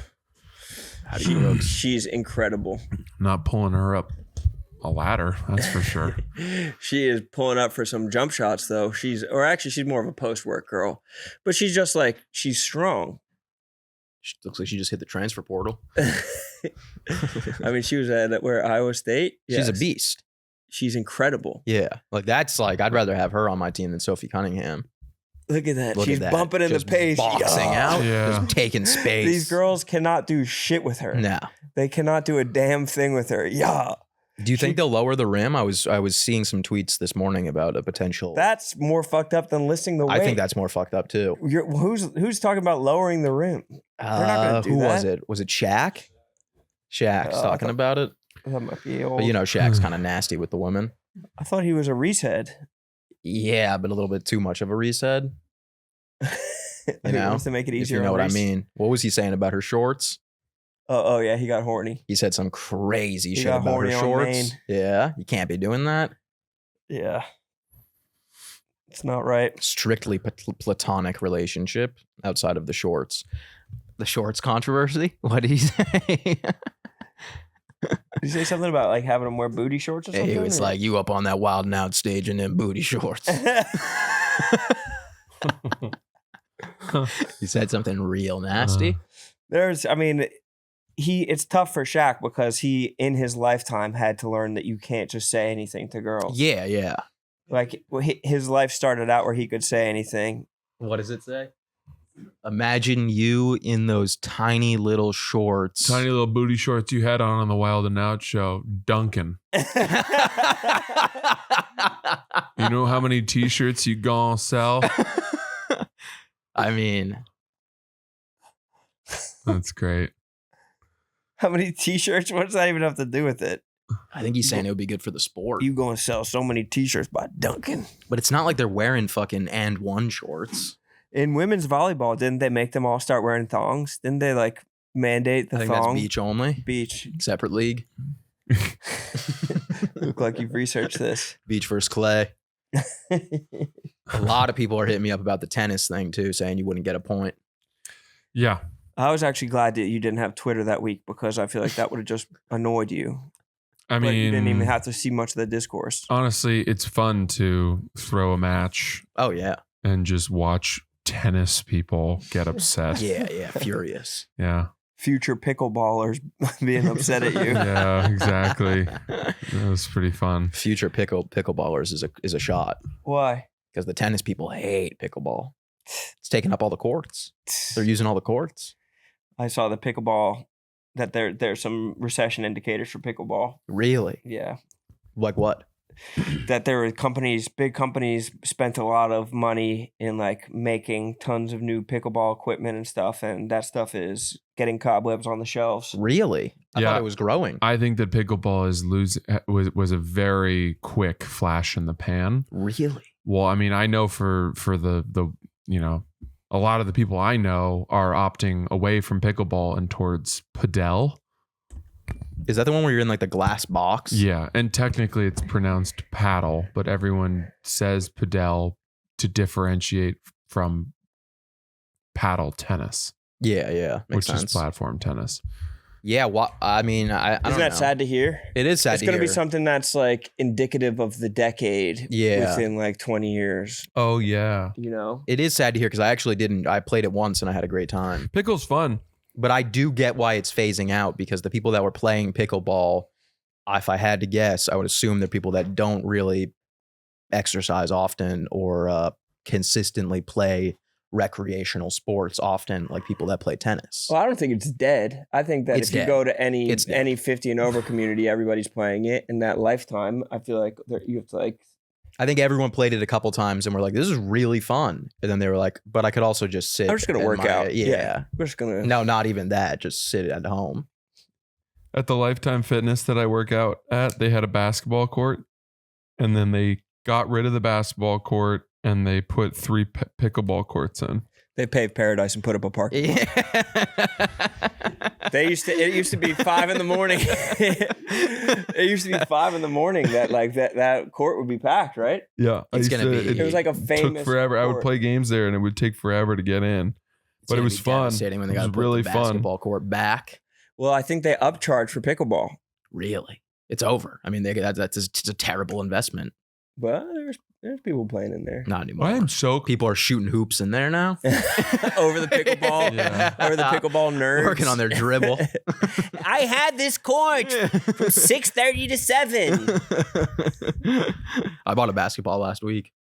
Audi Crooks. She's incredible. Not pulling her up a ladder, that's for sure. She is pulling up for some jump shots though. She's more of a post work girl, but she's just like, she's strong. She looks like she just hit the transfer portal. I mean, she was at Iowa State. She's a Yes. beast. She's incredible. Yeah. Like, that's like, I'd rather have her on my team than Sophie Cunningham. Look at that. Look She's at that. bumping in Just the pace. boxing Yeah. out. Yeah. Just taking space. These girls cannot do shit with her. No. They cannot do a damn thing with her. Yeah. Do you think they'll lower the rim? I was seeing some tweets this morning about a potential. That's more fucked up than listing the weight. I think that's more fucked up too. Who's talking about lowering the rim? They're not gonna do who that. was it? Was it Shaq? Shaq's I talking thought- about it. That might be old. But you know, Shaq's kind of nasty with the women. I thought he was a Reeshead. Yeah, but a little bit too much of a reset. He know, wants to make it If easier. you know on what I Reese. mean. What was he saying about her shorts? Oh yeah, he got horny. He said some crazy He shit got about her horny on shorts. Maine. Yeah, you can't be doing that. Yeah, it's not right. Strictly platonic relationship outside of the shorts. The shorts controversy. What did he say? Did you say something about like having them wear booty shorts or something? He was or- like, you up on that Wild 'N Out stage in them booty shorts. He said something real nasty. It's tough for Shaq because he, in his lifetime, had to learn that you can't just say anything to girls. Yeah. Like his life started out where he could say anything. What does it say? Imagine you in those tiny little shorts. Tiny little booty shorts you had on the Wild 'N Out show, Duncan. You know how many t-shirts you gonna sell? I mean, That's great. How many t-shirts? What does that even have to do with it? I think he's saying it would be good for the sport. You gonna sell so many t-shirts by Duncan. But it's not like they're wearing fucking and one shorts. In women's volleyball, didn't they make them all start wearing thongs? Didn't they like mandate the I think thong? that's beach only. Beach. Separate league. Look like you've researched this. Beach versus clay. A lot of people are hitting me up about the tennis thing too, saying you wouldn't get a point. Yeah. I was actually glad that you didn't have Twitter that week because I feel like that would have just annoyed you. I But mean, you didn't even have to see much of the discourse. honestly, it's fun to throw a match Oh yeah. and just watch tennis people get upset. Yeah. Furious. Yeah. Future pickleballers being upset at you. Yeah, exactly. That was pretty fun. Future pickleballers is a shot. Why? Because the tennis people hate pickleball. It's taking up all the courts. They're using all the courts. I saw the pickleball that there's some recession indicators for pickleball. Really? Yeah. Like what? That there were big companies spent a lot of money in like making tons of new pickleball equipment and stuff, and that stuff is getting cobwebs on the shelves. Really? I Yeah. thought it was growing. I think that pickleball was a very quick flash in the pan. Really? Well, I mean, I know for the a lot of the people I know are opting away from pickleball and towards padel. Is that the one where you're in like the glass box? Yeah, and technically it's pronounced paddle, but everyone says padel to differentiate from paddle tennis, Yeah. Makes which sense. is platform tennis. Yeah, I mean, I don't Isn't that know. sad to hear? It is sad It's to going to hear. be something that's like indicative of the decade within like 20 years, Oh yeah, you know? It is sad to hear because I played it once and I had a great time. pickle's fun. But I do get why it's phasing out because the people that were playing pickleball, if I had to guess, I would assume they're people that don't really exercise often or consistently play recreational sports often, like people that play tennis. Well, I don't think it's dead. I think that It's if you dead. go to any It's dead. 50 and over community, everybody's playing it. In that lifetime, I feel like you have to like. I think everyone played it a couple times and were like, this is really fun. And then they were like, but I could also just sit. I'm just gonna in work out. Yeah. We're just gonna. No, not even that. Just sit at home. At the Lifetime Fitness that I work out at, they had a basketball court, and then they got rid of the basketball court and they put 3 pickleball courts in. They paved paradise and put up a park. Yeah. It used to be 5 in the morning. It used to be 5 in the morning that court would be packed, right? Yeah, It's gonna be- It was like a famous. took forever. I would court. play games there, and it would take forever to get in. It's But it gonna was be fun. devastating when they It got was to put really the fun. basketball court back. Well, I think they upcharge for pickleball, Really, it's over. I mean, that's a terrible investment. but there's people playing in there Not anymore. I am so People are shooting hoops in there now. over the pickleball. Yeah. Over the pickleball nerds Working on their dribble. I had this court from 6:30 to 7. I bought a basketball last week.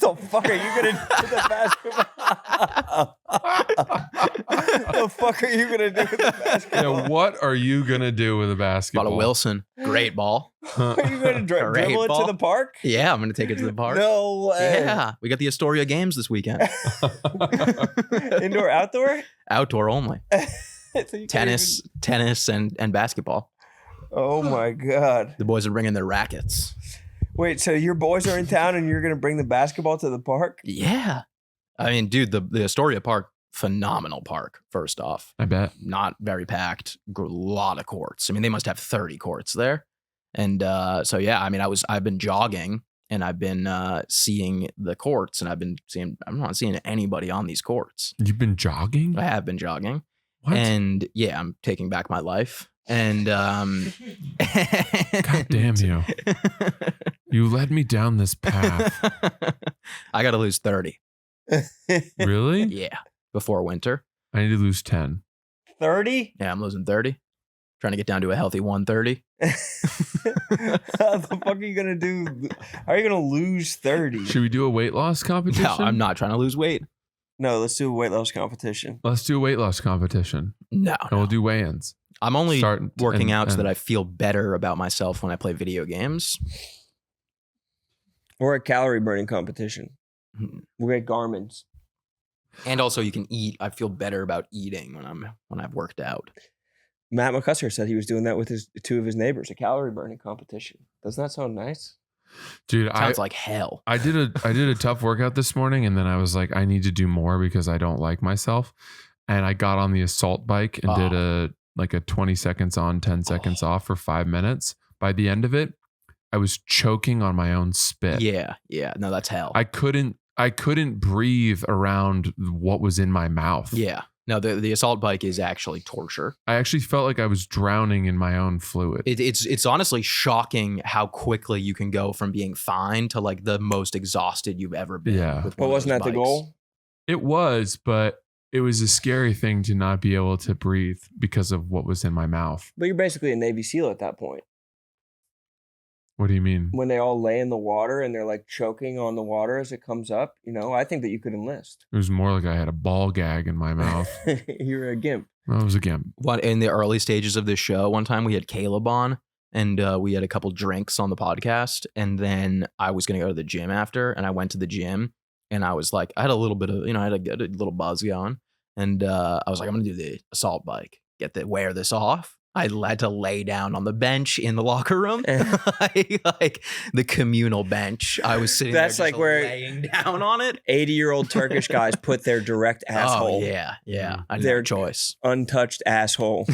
What the fuck are you gonna do with the basketball? The fuck are you gonna do with the basketball? yeah. What are you gonna do with a basketball? Bought a Wilson. Great ball. Are you gonna Great dribble it ball. to the park? Yeah, I'm going to take it to the park. No way. Yeah, we got the Astoria games this weekend. Indoor, outdoor? Outdoor only. So you can't Tennis, and basketball. even- Oh my god. The boys are bringing their rackets. Wait, so your boys are in town and you're gonna bring the basketball to the park? Yeah. I mean, dude, the Astoria Park, phenomenal park, first off. I bet. Not very packed, a lot of courts. I mean, they must have 30 courts there. And so, yeah, I mean, I've been jogging and I've been seeing the courts and I'm not seeing anybody on these courts. You've been jogging? I have been jogging. What? And yeah, I'm taking back my life. And God damn you! You led me down this path. I got to lose 30. Really? Yeah. Before winter. I need to lose 10. 30? Yeah, I'm losing 30. Trying to get down to a healthy 130. How the fuck are you gonna do? How are you gonna lose 30? Should we do a weight loss competition? No, I'm not trying to lose weight. No, let's do a weight loss competition. Let's do a weight loss competition, No. and we'll do weigh-ins. I'm only Start working and- out so and- that I feel better about myself when I play video games. Or a calorie burning competition. Hmm. We'll get Garmin's. And also you can eat. I feel better about eating when I've worked out. Matt McCusker said he was doing that with 2 of his neighbors, a calorie burning competition. Doesn't that sound nice? Dude, Sounds like hell. I did a tough workout this morning, and then I was like, I need to do more because I don't like myself. And I got on the assault bike and did a 20 seconds on, 10 seconds off for 5 minutes. By the end of it, I was choking on my own spit. Yeah. No, that's hell. I couldn't breathe around what was in my mouth. Yeah. No, the assault bike is actually torture. I actually felt like I was drowning in my own fluid. It's honestly shocking how quickly you can go from being fine to like the most exhausted you've ever been. Yeah. With But one of wasn't those that the bikes. goal? It was, but it was a scary thing to not be able to breathe because of what was in my mouth. But you're basically a Navy SEAL at that point. What do you mean? When they all lay in the water and they're like choking on the water as it comes up, I think that you could enlist. It was more like I had a ball gag in my mouth. You're a gimp. That was a gimp. What in the early stages of this show, one time we had Caleb on and we had a couple drinks on the podcast. And then I was going to go to the gym after. And I went to the gym and I was like, I had a little bit of, I had a little buzz going. And I was like, I'm going to do the assault bike, wear this off. I had to lay down on the bench in the locker room, like the communal bench. I was sitting That's there like just where laying down on it. 80-year-old Turkish guys put their direct asshole. Oh, yeah. I had Their no choice. Untouched asshole.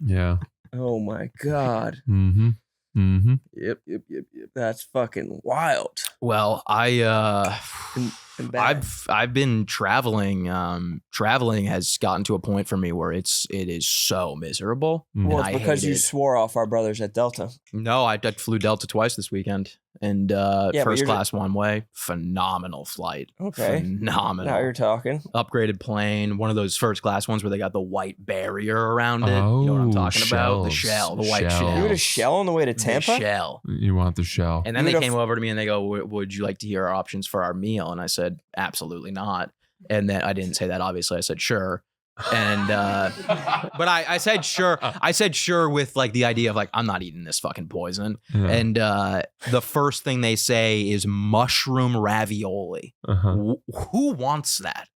Yeah. Oh my God. Mm-hmm. Mm-hmm. Yep. That's fucking wild. Well, And bad. I've been traveling. Traveling has gotten to a point for me where it is so miserable. Mm. Well, and it's I because hate you it. swore off our brothers at Delta. No, I flew Delta twice this weekend, and but first you're class one way. Phenomenal flight. Okay. Phenomenal. Now you're talking. Upgraded plane, one of those first class ones where they got the white barrier around it. You know what I'm talking about? The shell, the white shell. You had a shell on the way to Tampa? The shell. You want the shell. And then You they would came have- over to me and they go, "Would you like to hear our options for our meal?" And I said, "Absolutely not." And then I didn't say that, obviously. I said, "Sure." And but I said sure. I said sure with like the idea of like, I'm not eating this fucking poison. Yeah. And the first thing they say is mushroom ravioli. Uh-huh. Who wants that?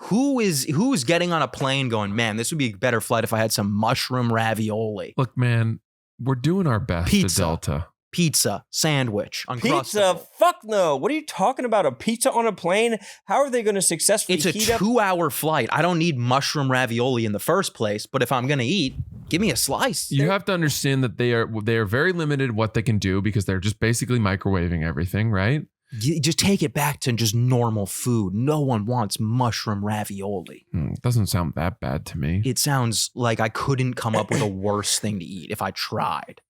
Who's getting on a plane going, man, this would be a better flight if I had some mushroom ravioli. Look, man, we're doing our best Pizza. to Delta. Pizza, sandwich, Pizza? Uncrustable. Fuck no. What are you talking about? A pizza on a plane? How are they going to successfully It's a heat up? 2-hour flight. I don't need mushroom ravioli in the first place, but if I'm gonna eat, give me a slice. You have to understand that they are very limited what they can do because they're just basically microwaving everything, right? Just take it back to just normal food. No one wants mushroom ravioli. Doesn't sound that bad to me. It sounds like I couldn't come up with a worse thing to eat if I tried.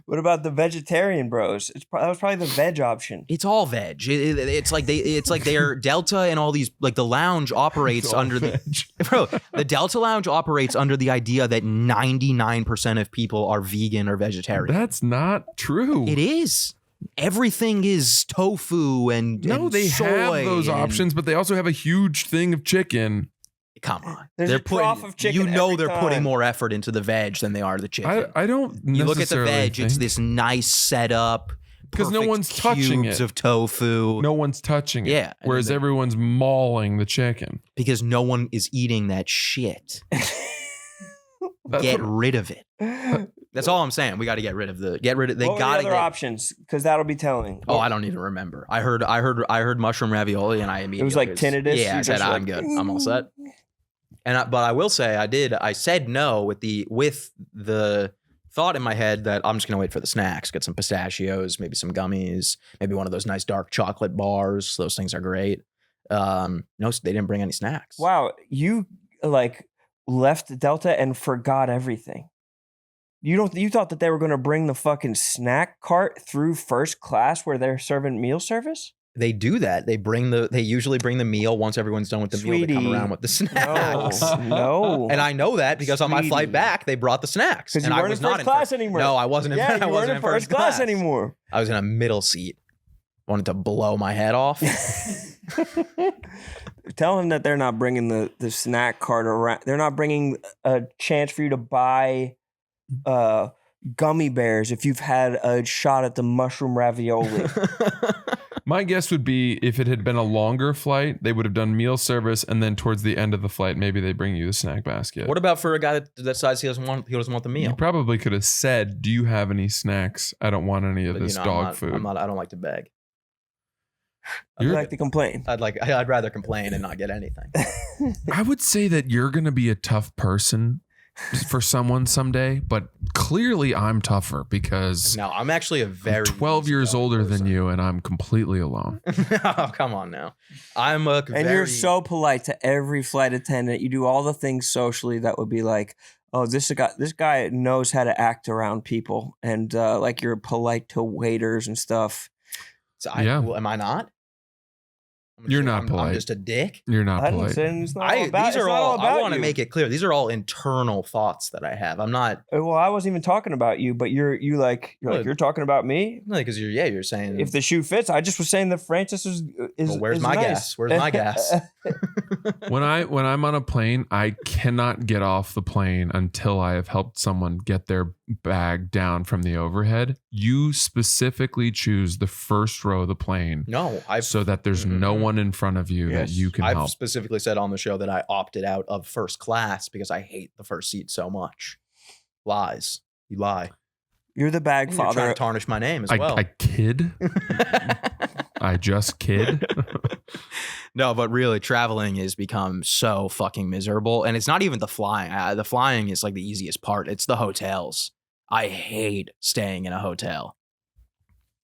What about the vegetarian bros? That was probably the veg option. It's all veg. It's like they're Delta and all these, like the lounge operates It's all under veg. the Delta lounge operates under the idea that 99% of people are vegan or vegetarian. That's not true. It is. Everything is tofu and No, and they soy have those and- options, but they also have a huge thing of chicken. Come on, There's they're a trough of chicken You know every they're putting time. more effort into the veg than they are the chicken. I don't You look at the necessarily veg; it's think- this nice setup. 'Cause no perfect one's touching cubes it. of tofu. No one's touching it. Yeah, and Whereas then- everyone's mauling the chicken. because no one is eating that shit. That's Get what- rid of it. That's all I'm saying. We got to get rid of the. Get rid of. They What were got the to other get. options? Because that'll be telling. Oh, I don't even remember. I heard mushroom ravioli, and I immediately like tinnitus? Yeah, I You're said just I'm like, good. I'm all set. But I will say I said no with the thought in my head that I'm just gonna wait for the snacks. Get some pistachios, maybe some gummies, maybe one of those nice dark chocolate bars. Those things are great. No, they didn't bring any snacks. Wow, you like left Delta and forgot everything. You thought that they were going to bring the fucking snack cart through first class where they're serving meal service? They do that. They usually bring the meal once everyone's done with the meal. They come Sweetie. around with the No, snacks. no. And I know that because on my flight Sweetie. back they brought the snacks. Because And you I weren't was in not first in class anymore. No, I wasn't in. Yeah, I you wasn't weren't in in first class anymore. I was in a middle seat. Wanted to blow my head off. Tell him that they're not bringing the snack cart around. They're not bringing a chance for you to buy gummy bears if you've had a shot at the mushroom ravioli. My guess would be if it had been a longer flight, they would have done meal service, and then towards the end of the flight, maybe they bring you the snack basket. What about for a guy that decides he doesn't want the meal? You probably could have said, "Do you have any snacks? I don't want any of But, this I'm dog not- food." I don't like to beg. I like to complain. I'd rather complain and not get anything. I would say that you're going to be a tough person for someone someday, but clearly I'm tougher because No, I'm actually a very I'm 12 years easygoing older than person. you, and I'm completely alone. Oh, come on now. I'm a And you're so polite to every flight attendant. You do all the things socially that would be like, oh, this guy knows how to act around people, and like you're polite to waiters and stuff. Yeah. Well, am I not? You're not I'm polite. just a dick. You're not I didn't polite. say it's not all about. These It's are not all. about I want to you. make it clear. These are all internal thoughts that I have. I'm not Well, I wasn't even talking about you, but you're Good. you're talking about me. because you're saying If the shoe fits, I just was saying that Francis is. Well, where's is my nice. gas? Where's my gas? When I'm on a plane, I cannot get off the plane until I have helped someone get their bag down from the overhead. You specifically choose the first row of the plane No, so that there's no one in front of you that Yes. you can I've help. specifically said on the show that I opted out of first class because I hate the first seat so much. Lies. You lie. You're the bag You're trying father. to tarnish my name as I well. kid. I just kid. No, but really, traveling has become so fucking miserable. And it's not even the flying. The flying is like the easiest part. It's the hotels. I hate staying in a hotel.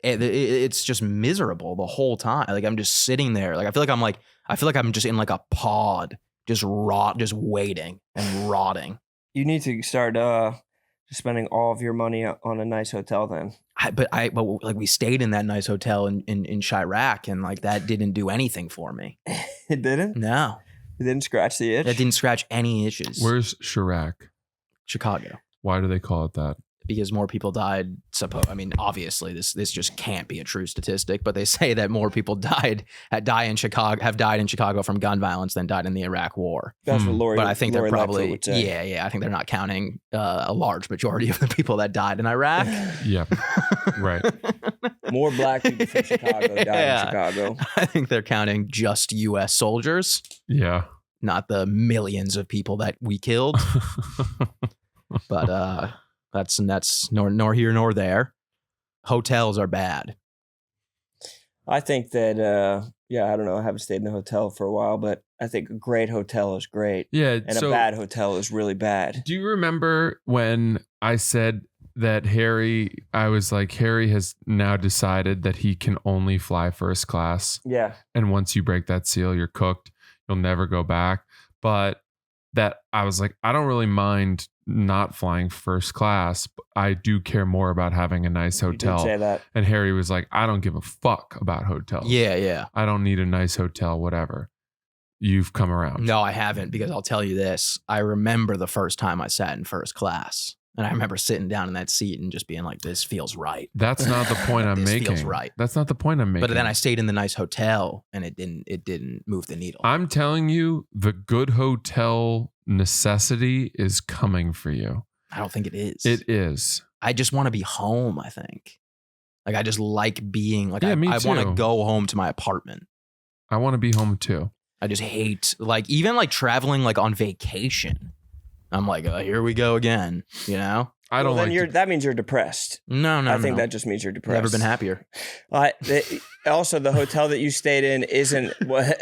It's just miserable the whole time. Like I'm just sitting there. Like I feel like I'm just in like a pod, just waiting and rotting. You need to start spending all of your money on a nice hotel then. But like we stayed in that nice hotel in Chirac, and like that didn't do anything for me. It didn't? No. It didn't scratch the itch? That didn't scratch any itches. Where's Chirac? Chicago. Why do they call it that? Because more people died. I mean, obviously, this just can't be a true statistic, but they say that more people have died in Chicago from gun violence than died in the Iraq War. That's what Lori. But I think Lori they're Lightfoot probably would say. yeah. I think they're not counting a large majority of the people that died in Iraq. Yeah, right. More black people from Chicago died Yeah. in Chicago. I think they're counting just U.S. soldiers, Yeah. not the millions of people that we killed. But that's nor here nor there. Hotels are bad. I think that, I don't know. I haven't stayed in a hotel for a while, but I think a great hotel is great. Yeah. And a bad hotel is really bad. Do you remember when I said that Harry has now decided that he can only fly first class? Yeah. And once you break that seal, you're cooked. You'll never go back. But that I was like, I don't really mind not flying first class. But I do care more about having a nice hotel. You did say that. And Harry was like, I don't give a fuck about hotels. Yeah. I don't need a nice hotel, whatever. You've come around. No, I haven't, because I'll tell you this. I remember the first time I sat in first class, and I remember sitting down in that seat and just being like, this feels right. That's not the point I'm This making. feels right. That's not the point I'm making. But then I stayed in the nice hotel, and it didn't move the needle. I'm telling you, the good hotel necessity is coming for you. I don't think it is. It is. I just want to be home, I think. Like, I just like being, like, Yeah, me I want to too. go home to my apartment. I want to be home too. I just hate, like, even like traveling like on vacation. I'm like, here we go again, you know? I don't then like. that means you're depressed. No. I think that just means you're depressed. Never been happier. Also, the hotel that you stayed in isn't what.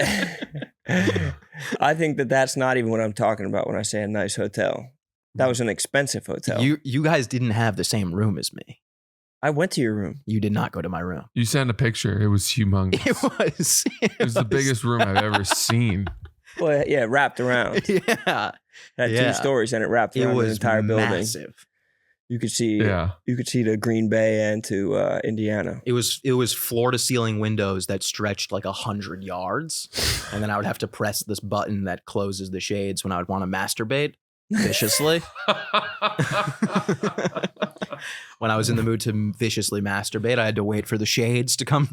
I think that's not even what I'm talking about when I say a nice hotel. That was an expensive hotel. You guys didn't have the same room as me. I went to your room. You did not go to my room. You sent a picture. It was humongous. It was the biggest room I've ever seen. Well, yeah, wrapped around. Yeah. Had Yeah. 2 stories and it wrapped It around the was entire building. massive. You could see. Yeah. You could see to Green Bay and to Indiana. It was floor to ceiling windows that stretched like 100 yards, and then I would have to press this button that closes the shades when I would want to masturbate viciously. When I was in the mood to viciously masturbate, I had to wait for the shades to come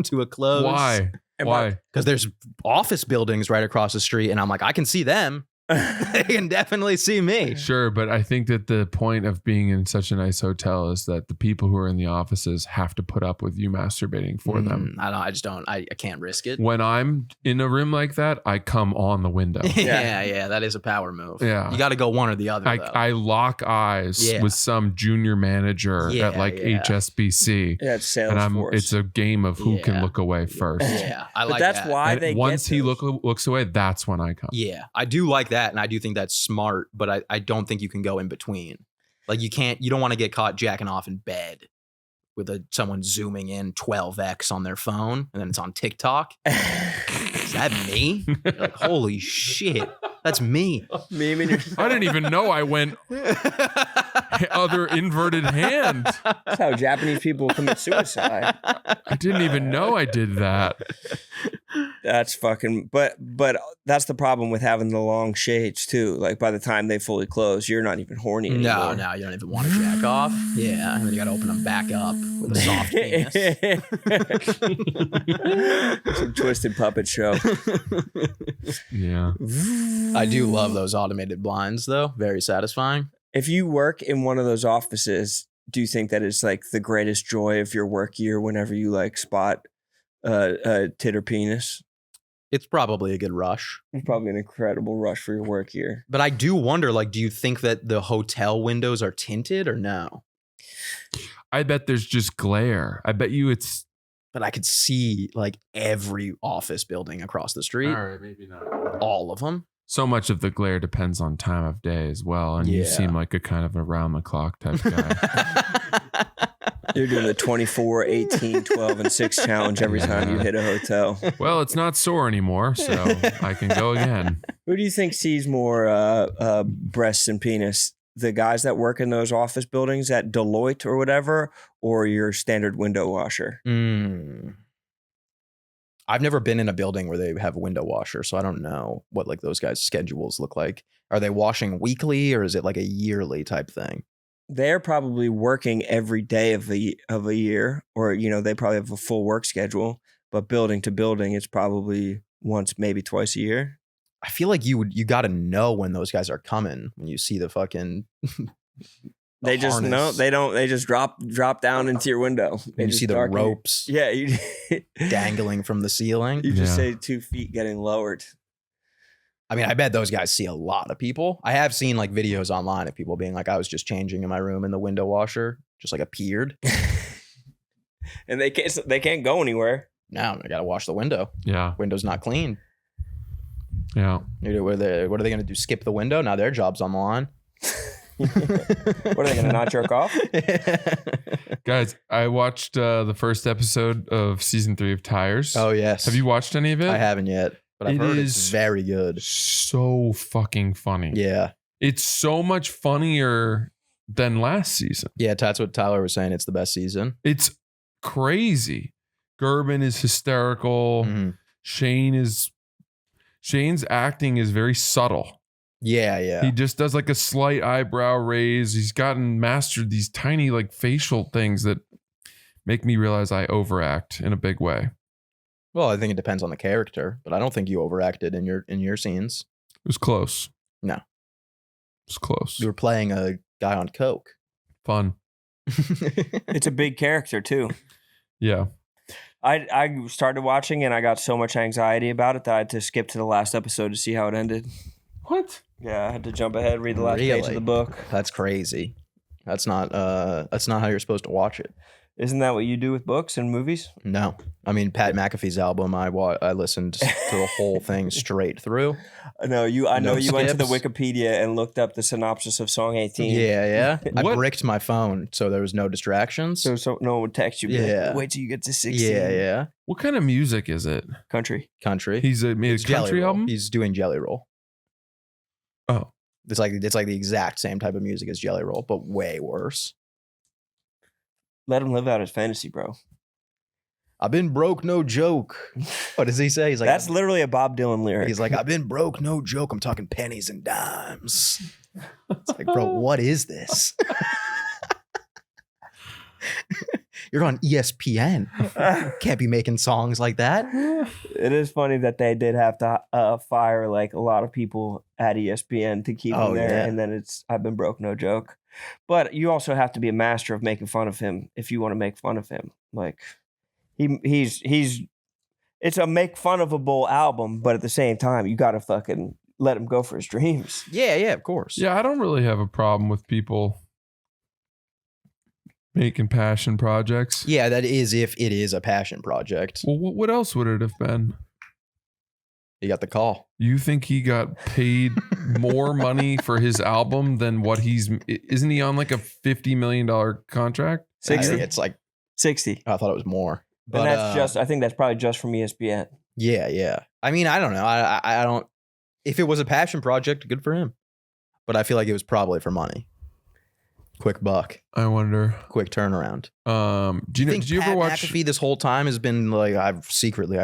to a close. Why? Why? Because there's office buildings right across the street, and I'm like, I can see them. They can definitely see me. Sure, but I think that the point of being in such a nice hotel is that the people who are in the offices have to put up with you masturbating for them. I just don't. I can't risk it. When I'm in a room like that, I come on the window. Yeah, that is a power move. Yeah. You got to go one or the other. though. I lock eyes Yeah. with some junior manager Yeah, at like yeah. HSBC. Yeah, it's And Salesforce. it's a game of who can Yeah. look away first. Yeah, I But like that's that. why And they once get he those. looks away, that's when I come. Yeah, I do like that, and I do think that's smart. But I don't think you can go in between. Like you don't want to get caught jacking off in bed with someone zooming in 12x on their phone, and then it's on TikTok. Is that me? You're like, holy shit, that's me. Meme in your. I didn't even know I went other inverted hand. That's how Japanese people commit suicide. I didn't even know I did that. That's fucking. But that's the problem with having the long shades too. Like by the time they fully close, you're not even horny anymore. No, you don't even want to jack off. Yeah, and then you got to open them back up with a soft penis. Some twisted puppet show. Yeah. I do love those automated blinds, though. Very satisfying. If you work in one of those offices, do you think that it's like the greatest joy of your work year whenever you like spot a tit or penis? It's probably a good rush. It's probably an incredible rush for your work year. But I do wonder, like, do you think that the hotel windows are tinted or no? I bet there's just glare. I bet you it's but I could see like every office building across the street. All right, maybe not. All of them. So much of the glare depends on time of day as well. And you Yeah. seem like a kind of around the clock type guy. You're doing the 24, 18, 12, and 6 challenge every time you hit a hotel. Well, it's not sore anymore, so I can go again. Who do you think sees more breasts and penis? The guys that work in those office buildings at Deloitte or whatever, or your standard window washer? I've never been in a building where they have a window washer, so I don't know what like those guys' schedules look like. Are they washing weekly or is it like a yearly type thing? They're probably working every day of a year, or they probably have a full work schedule. But building to building, it's probably once, maybe twice a year. I feel like you got to know when those guys are coming when you see the fucking. They just know they don't. They just drop down into your window. You see the ropes, Yeah, you dangling from the ceiling. You just say 2 feet getting lowered. I mean, I bet those guys see a lot of people. I have seen like videos online of people being like, I was just changing in my room and the window washer just like appeared. And they can't go anywhere. Now I got to wash the window. Yeah. Window's not clean. Yeah. What are they going to do? Skip the window? Now their job's on the line. What are they going to not jerk off? Guys, I watched the first episode of season 3 of Tires. Oh, yes. Have you watched any of it? I haven't yet, but I've heard it's very good. So fucking funny. Yeah. It's so much funnier than last season. Yeah, that's what Tyler was saying. It's the best season. It's crazy. Gerben is hysterical. Mm-hmm. Shane's acting is very subtle. Yeah. He just does like a slight eyebrow raise. He's gotten mastered these tiny like facial things that make me realize I overact in a big way. It Well, I think it depends on the character, but I don't think you overacted in your scenes. was close. No. It was close. You were playing a guy on coke. Fun. It's a big character too. Yeah. I started watching and I got so much anxiety about it that I had to skip to the last episode to see how it ended. What? Yeah, I had to jump ahead, read the last page of the book. That's crazy. That's not how you're supposed to watch it. Isn't that what you do with books and movies? No. I mean, Pat McAfee's album, I listened to the whole thing straight through. No, I know you went to the skips. Wikipedia and looked up the synopsis of song 18. Yeah. I What? bricked my phone so there was no distractions. So no one would text you. Yeah. Wait till you get to 16. Yeah. What kind of music is it? Country. Country. He's made It's a Jelly country Roll. album? He's doing Jelly Roll. Oh. It's like the exact same type of music as Jelly Roll, but way worse. Let him live out his fantasy, bro. I've been broke, no joke. What does he say? He's like, That's literally a Bob Dylan lyric. he's like, I've been broke, no joke. I'm talking pennies and dimes. It's like, bro, what is this? You're on ESPN. Can't be making songs like that. It is funny that they did have to fire like a lot of people at ESPN to keep him there, yeah. and then it's I've been broke, no joke. But you also have to be a master of making fun of him if you want to make fun of him. Like he's it's a make fun ofable album, but at the same time, you got to fucking let him go for his dreams. Yeah, of course. Yeah, I don't really have a problem with people making passion projects. Yeah, that is if it is a passion project. Well, what else would it have been? You got the call. You think he got paid more money for his album than what isn't he on like a $50 million contract? I think it's like, 60. I thought it was more. But And that's I think that's probably just from ESPN. Yeah. I mean, I don't know. I don't, if it was a passion project, good for him. But I feel like it was probably for money. Quick buck, I wonder. quick turnaround. Did you ever watch McAfee this whole time has been like, I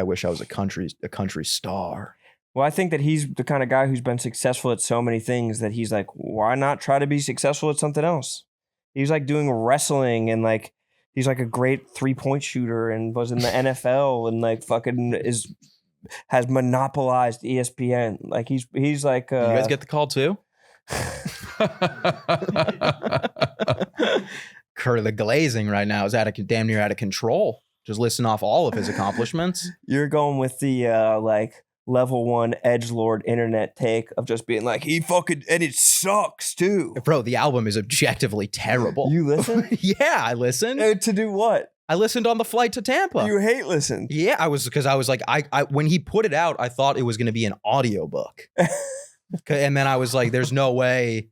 wish I was a country star. Well, I think that he's the kind of guy who's been successful at so many things that he's like, why not try to be successful at something else? He's like doing wrestling and like he's like a great 3-point shooter and was in the NFL and like fucking has monopolized ESPN. Like he's like You guys get the call too? Kurt, the glazing right now is damn near out of control. Just listing off all of his accomplishments. You're going with the like level 1 edgelord internet take of just being like he fucking and it sucks too. Bro, the album is objectively terrible. You listen? Yeah, I listen. To do what? I listened on the flight to Tampa. You hate listen. Yeah, I was like, I when he put it out, I thought it was going to be an audiobook. And then I was like, there's no way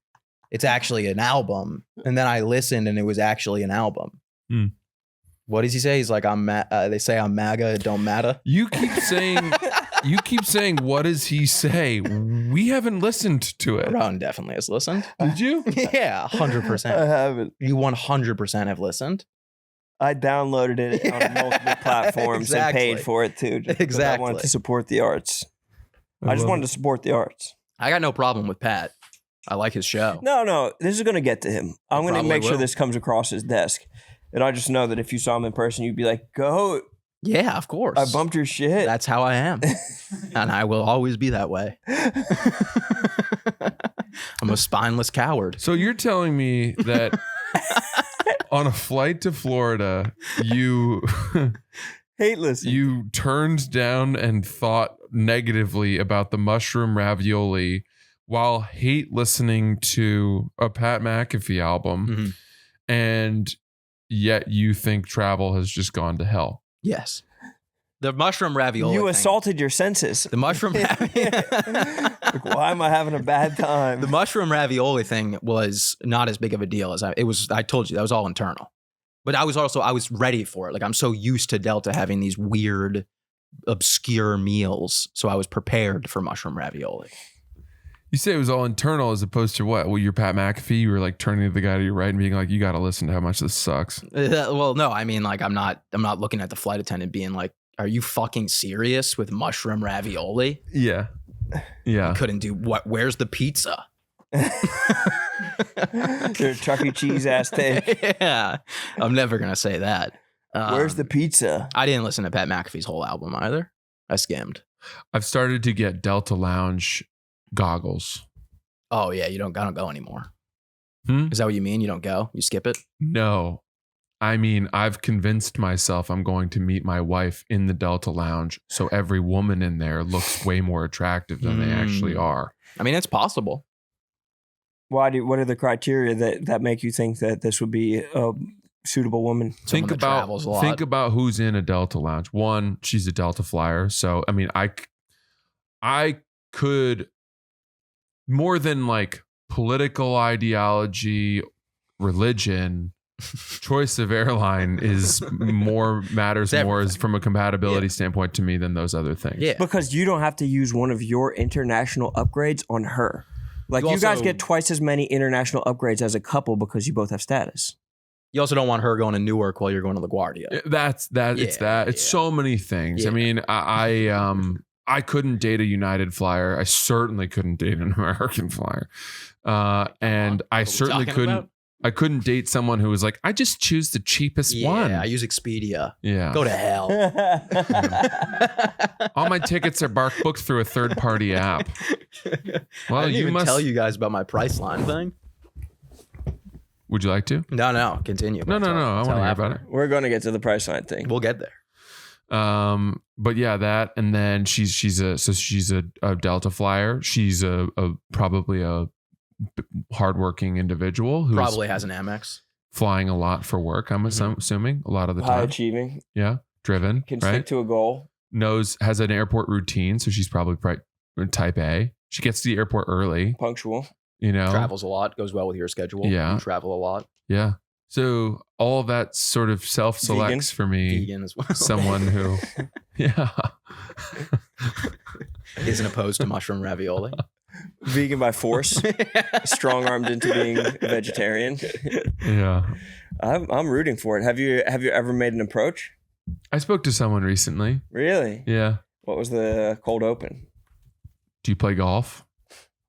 it's actually an album. And then I listened and it was actually an album. Hmm. What does he say? He's like, they say I'm MAGA, it don't matter. You keep saying, what does he say? We haven't listened to it. Ron definitely has listened. Did you? Yeah, 100%. I haven't. You 100% have listened. I downloaded it on multiple platforms Exactly. and paid for it too. Just 'cause I Exactly. wanted to support the arts. I just wanted to support the arts. I got no problem with Pat. I like his show. No, this is going to get to him. I'm going to probably make sure will. this comes across his desk. And I just know that if you saw him in person, you'd be like, go. Yeah, of course. I bumped your shit. That's how I am. And I will always be that way. I'm a spineless coward. So you're telling me that on a flight to Florida, you Hate listen. you turned down and thought negatively about the mushroom ravioli while hate listening to a Pat McAfee album, Mhm. and yet you think travel has just gone to hell. Yes. The mushroom ravioli. You thing. assaulted your senses. The mushroom Like, why am I having a bad time? The mushroom ravioli thing was not as big of a deal as it was. I told you that was all internal, but I was ready for it. Like, I'm so used to Delta having these weird, obscure meals, so I was prepared for mushroom ravioli. You say it was all internal as opposed to what? Well, you're Pat McAfee. You were like turning to the guy to your right and being like, "You got to listen to how much this sucks." Well, no, I mean, like, I'm not looking at the flight attendant being like, "Are you fucking serious with mushroom ravioli?" Yeah, yeah. Couldn't do what? Where's the pizza? Your Chuck E. Cheese ass take. Yeah, I'm never gonna say that. Where's the pizza? I didn't listen to Pat McAfee's whole album either. I skimmed. I've started to get Delta Lounge goggles. Oh yeah, I don't go anymore. Hmm? Is that what you mean? You don't go? You skip it? No, I mean, I've convinced myself I'm going to meet my wife in the Delta Lounge, so every woman in there looks way more attractive than they actually are. I mean, it's possible. What are the criteria that make you think that this would be a suitable woman? Someone that travels a lot. Think about who's in a Delta Lounge. One, she's a Delta flyer, so I mean, I could, more than like political ideology, religion, choice of airline matters It's more as everything. from a compatibility standpoint to me than those other things. Yeah. Because you don't have to use one of your international upgrades on her. Like, You you guys also- get twice as many international upgrades as a couple because you both have status. You also don't want her going to Newark while you're going to LaGuardia. It's that. It's Yeah. so many things. Yeah. I mean, I couldn't date a United flyer. I certainly couldn't date an American flyer. And I What are we certainly talking couldn't. about? I couldn't date someone who was like, I just choose the cheapest Yeah, one. I use Expedia. Yeah. Go to hell. All my tickets are booked through a third party app. Well, I didn't you even must. tell you guys about my Priceline thing. Would you like to? No, continue. No. I want to hear about it. We're going to get to the Priceline thing. We'll get there. But yeah, that, and then she's a Delta flyer. She's probably a hardworking individual who's Probably has an Amex. flying a lot for work. I'm assuming a lot of the High time. achieving, Yeah, driven, can right? stick to a goal. Has an airport routine, so she's probably type A. She gets to the airport early. Punctual. You know, Travels a lot. Goes well with your schedule. Yeah. You travel a lot. yeah. So all of that sort of self-selects for me Vegan as well. someone who, yeah. Isn't opposed to mushroom ravioli. Vegan by force. Strong armed into being a vegetarian. Yeah. I'm rooting for it. Have you ever made an approach? I spoke to someone recently. Really? Yeah. What was the cold open? Do you play golf?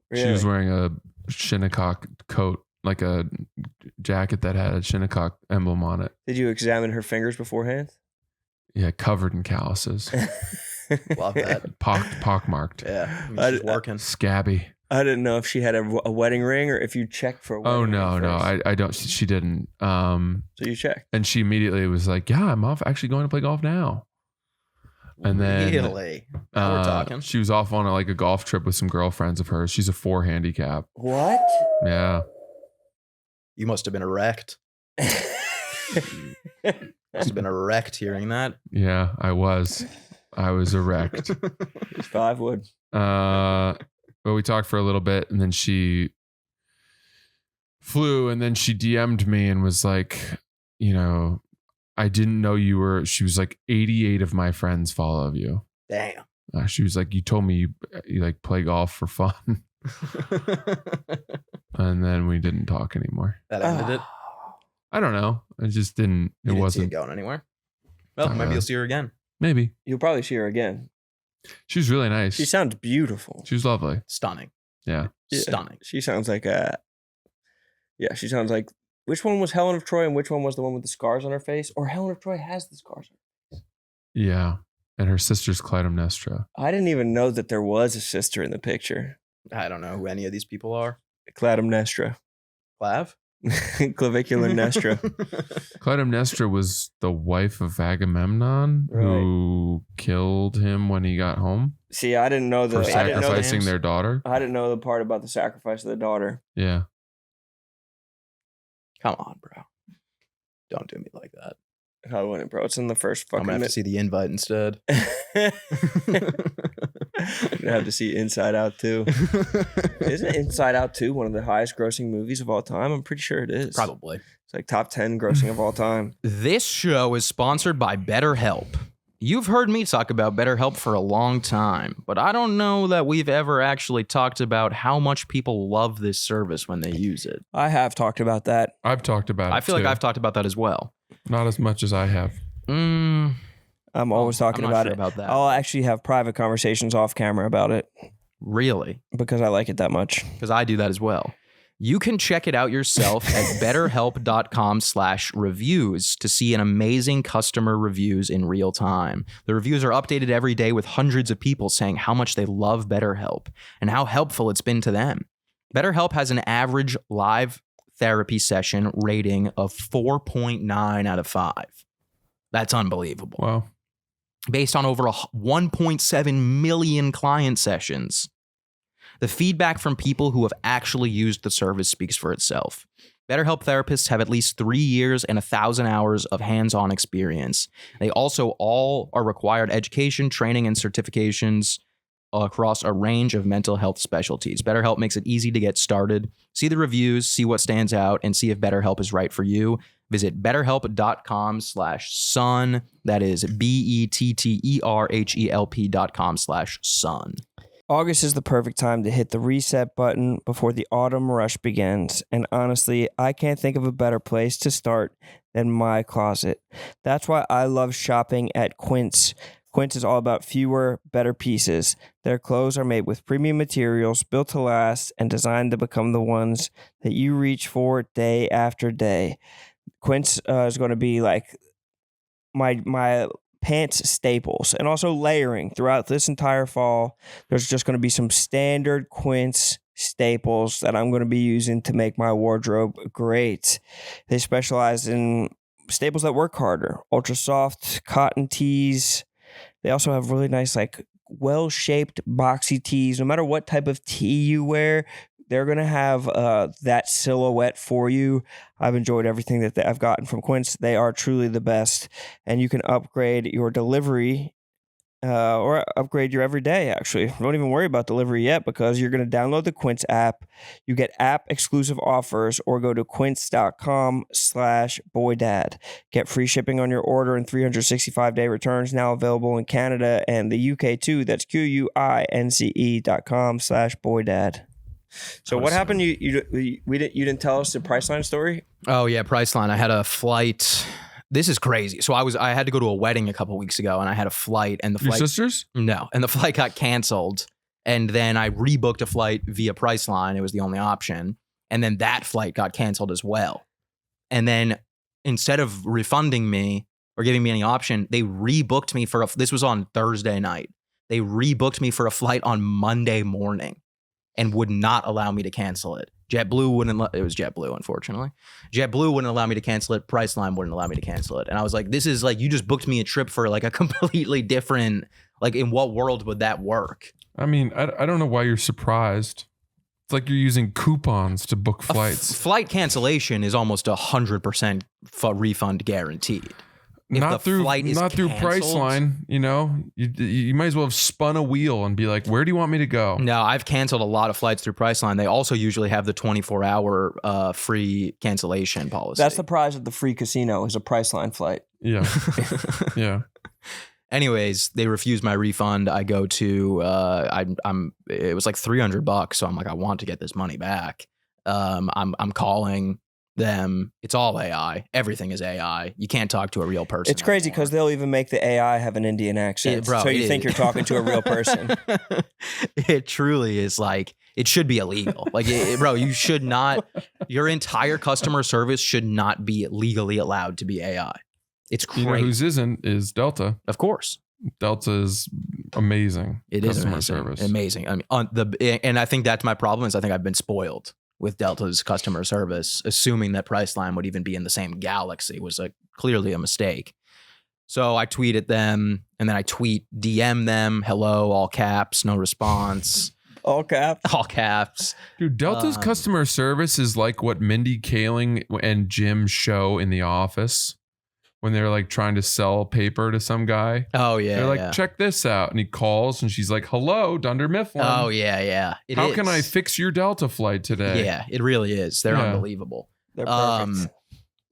Really? She was wearing a Shinnecock coat, like a jacket that had a Shinnecock emblem on it. Did you examine her fingers beforehand? Yeah, covered in calluses. Love that. Pockmarked. Yeah. I- She's working. Scabby. I didn't know if she had a wedding ring or if you checked for a wedding Oh, ring no. first. I don't. She didn't. So you checked. And she immediately was like, yeah, I'm actually going to play golf now. And then Really? Now we're talking. She was off on a golf trip with some girlfriends of hers. She's a 4 handicap. What? Yeah. You must have been erect. He's been erect hearing that. Yeah, I was erect. It's 5 wood. But we talked for a little bit, and then she flew, and then she DM'd me and was like, I didn't know you were. She was like, 88 of my friends follow you. Damn. She was like, you told me you like play golf for fun. And then we didn't talk anymore. That ended it. I don't know. I just didn't. You didn't wasn't see it going anywhere. Well, maybe really. you'll see her again. Maybe. You'll probably see her again. She was really nice. She sounds beautiful. She was lovely. Stunning. Yeah. Stunning. She sounds like she sounds like, which one was Helen of Troy and which one was the one with the scars on her face? Or Helen of Troy has the scars on her face. Yeah. And her sister's Clytemnestra. I didn't even know that there was a sister in the picture. I don't know who any of these people are. Clytemnestra. Clav? Clavicular Nestra. Clytemnestra was the wife of Agamemnon who killed him when he got home. See, I didn't know for sacrificing their daughter. I didn't know the part about the sacrifice of the daughter. Yeah. Come on, bro. Don't do me like that. I wouldn't, bro. It's in the first fucking I'm going to have to see the invite instead. I'm gonna have to see Inside Out 2. Isn't Inside Out 2 one of the highest grossing movies of all time? I'm pretty sure it is. Probably. It's like top 10 grossing of all time. This show is sponsored by BetterHelp. You've heard me talk about BetterHelp for a long time, but I don't know that we've ever actually talked about how much people love this service when they use it. I have talked about that. I've talked about it. I feel like I've talked about that as well. Not as much as I have. I'm always talking I'm not about sure it. about that. I'll actually have private conversations off camera about it Really? because I like it that much. Because I do that as well. You can check it out yourself at betterhelp.com/reviews to see an amazing customer reviews in real time. The reviews are updated every day with hundreds of people saying how much they love BetterHelp and how helpful it's been to them. BetterHelp has an average live therapy session rating of 4.9 out of 5. That's unbelievable. Wow. Based on over 1.7 million client sessions. The feedback from people who have actually used the service speaks for itself. BetterHelp therapists have at least 3 years and 1,000 hours of hands-on experience. They also all are required education, training, and certifications across a range of mental health specialties. BetterHelp makes it easy to get started. See the reviews, see what stands out, and see if BetterHelp is right for you. Visit betterhelp.com/son. That is BETTERHELP.com/son. August is the perfect time to hit the reset button before the autumn rush begins. And honestly, I can't think of a better place to start than my closet. That's why I love shopping at Quince. Quince is all about fewer, better pieces. Their clothes are made with premium materials, built to last, and designed to become the ones that you reach for day after day. Quince is going to be like my pants staples, and also layering throughout this entire fall. There's just going to be some standard Quince staples that I'm going to be using to make my wardrobe great. They specialize in staples that work harder, ultra soft cotton tees. They also have really nice, like, well-shaped boxy tees. No matter what type of tee you wear, they're going to have that silhouette for you. I've enjoyed everything that I've gotten from Quince. They are truly the best. And you can upgrade your delivery or upgrade your everyday, actually. Don't even worry about delivery yet because you're going to download the Quince app. You get app-exclusive offers or go to quince.com/boydad. Get free shipping on your order and 365-day returns now available in Canada and the UK too. That's QUINCE.com/boydad. So what happened? You didn't tell us the Priceline story? Oh yeah, Priceline. I had a flight. This is crazy. So I had to go to a wedding a couple weeks ago, and I had a flight, and the Your flight. sisters? No, and the flight got canceled, and then I rebooked a flight via Priceline. It was the only option, and then that flight got canceled as well. And then instead of refunding me or giving me any option, they rebooked me for this was on Thursday night. They rebooked me for a flight on Monday morning. And would not allow me to cancel it. JetBlue wouldn't. It was JetBlue, unfortunately. JetBlue wouldn't allow me to cancel it. Priceline wouldn't allow me to cancel it. And I was like, "This is like you just booked me a trip for like a completely different. Like, in what world would that work?" I mean, I don't know why you're surprised. It's like you're using coupons to book flights. Flight cancellation is almost 100% refund guaranteed. If Not the through flight is through canceled- Priceline, you know. You might as well have spun a wheel and be like, "Where do you want me to go?" No, I've canceled a lot of flights through Priceline. They also usually have the 24-hour free cancellation policy. That's the prize of the free casino is a Priceline flight. Yeah, yeah. Anyways, they refused my refund. I go to it was like $300, so I'm like, I want to get this money back. I'm calling them. It's all AI. Everything is AI. You can't talk to a real person. It's crazy because they'll even make the AI have an Indian accent. Bro, so you think you're talking to a real person. It truly is like, it should be illegal. Like, bro, you should not, your entire customer service should not be legally allowed to be AI. It's crazy. You know whose isn't is Delta. Of course. Delta is amazing. It is customer amazing. service. Amazing. I mean, and I think that's my problem is I think I've been spoiled with Delta's customer service, assuming that Priceline would even be in the same galaxy was clearly a mistake. So I tweet at them, and then I DM them, hello, all caps, no response. All caps. All caps. Dude, Delta's customer service is like what Mindy Kaling and Jim show in The Office when they're like trying to sell paper to some guy. Oh, yeah. They're like, yeah. check this out. And he calls and she's like, hello, Dunder Mifflin. Oh, yeah. How can I fix your Delta flight today? Yeah, it really is. They're unbelievable. They're perfect.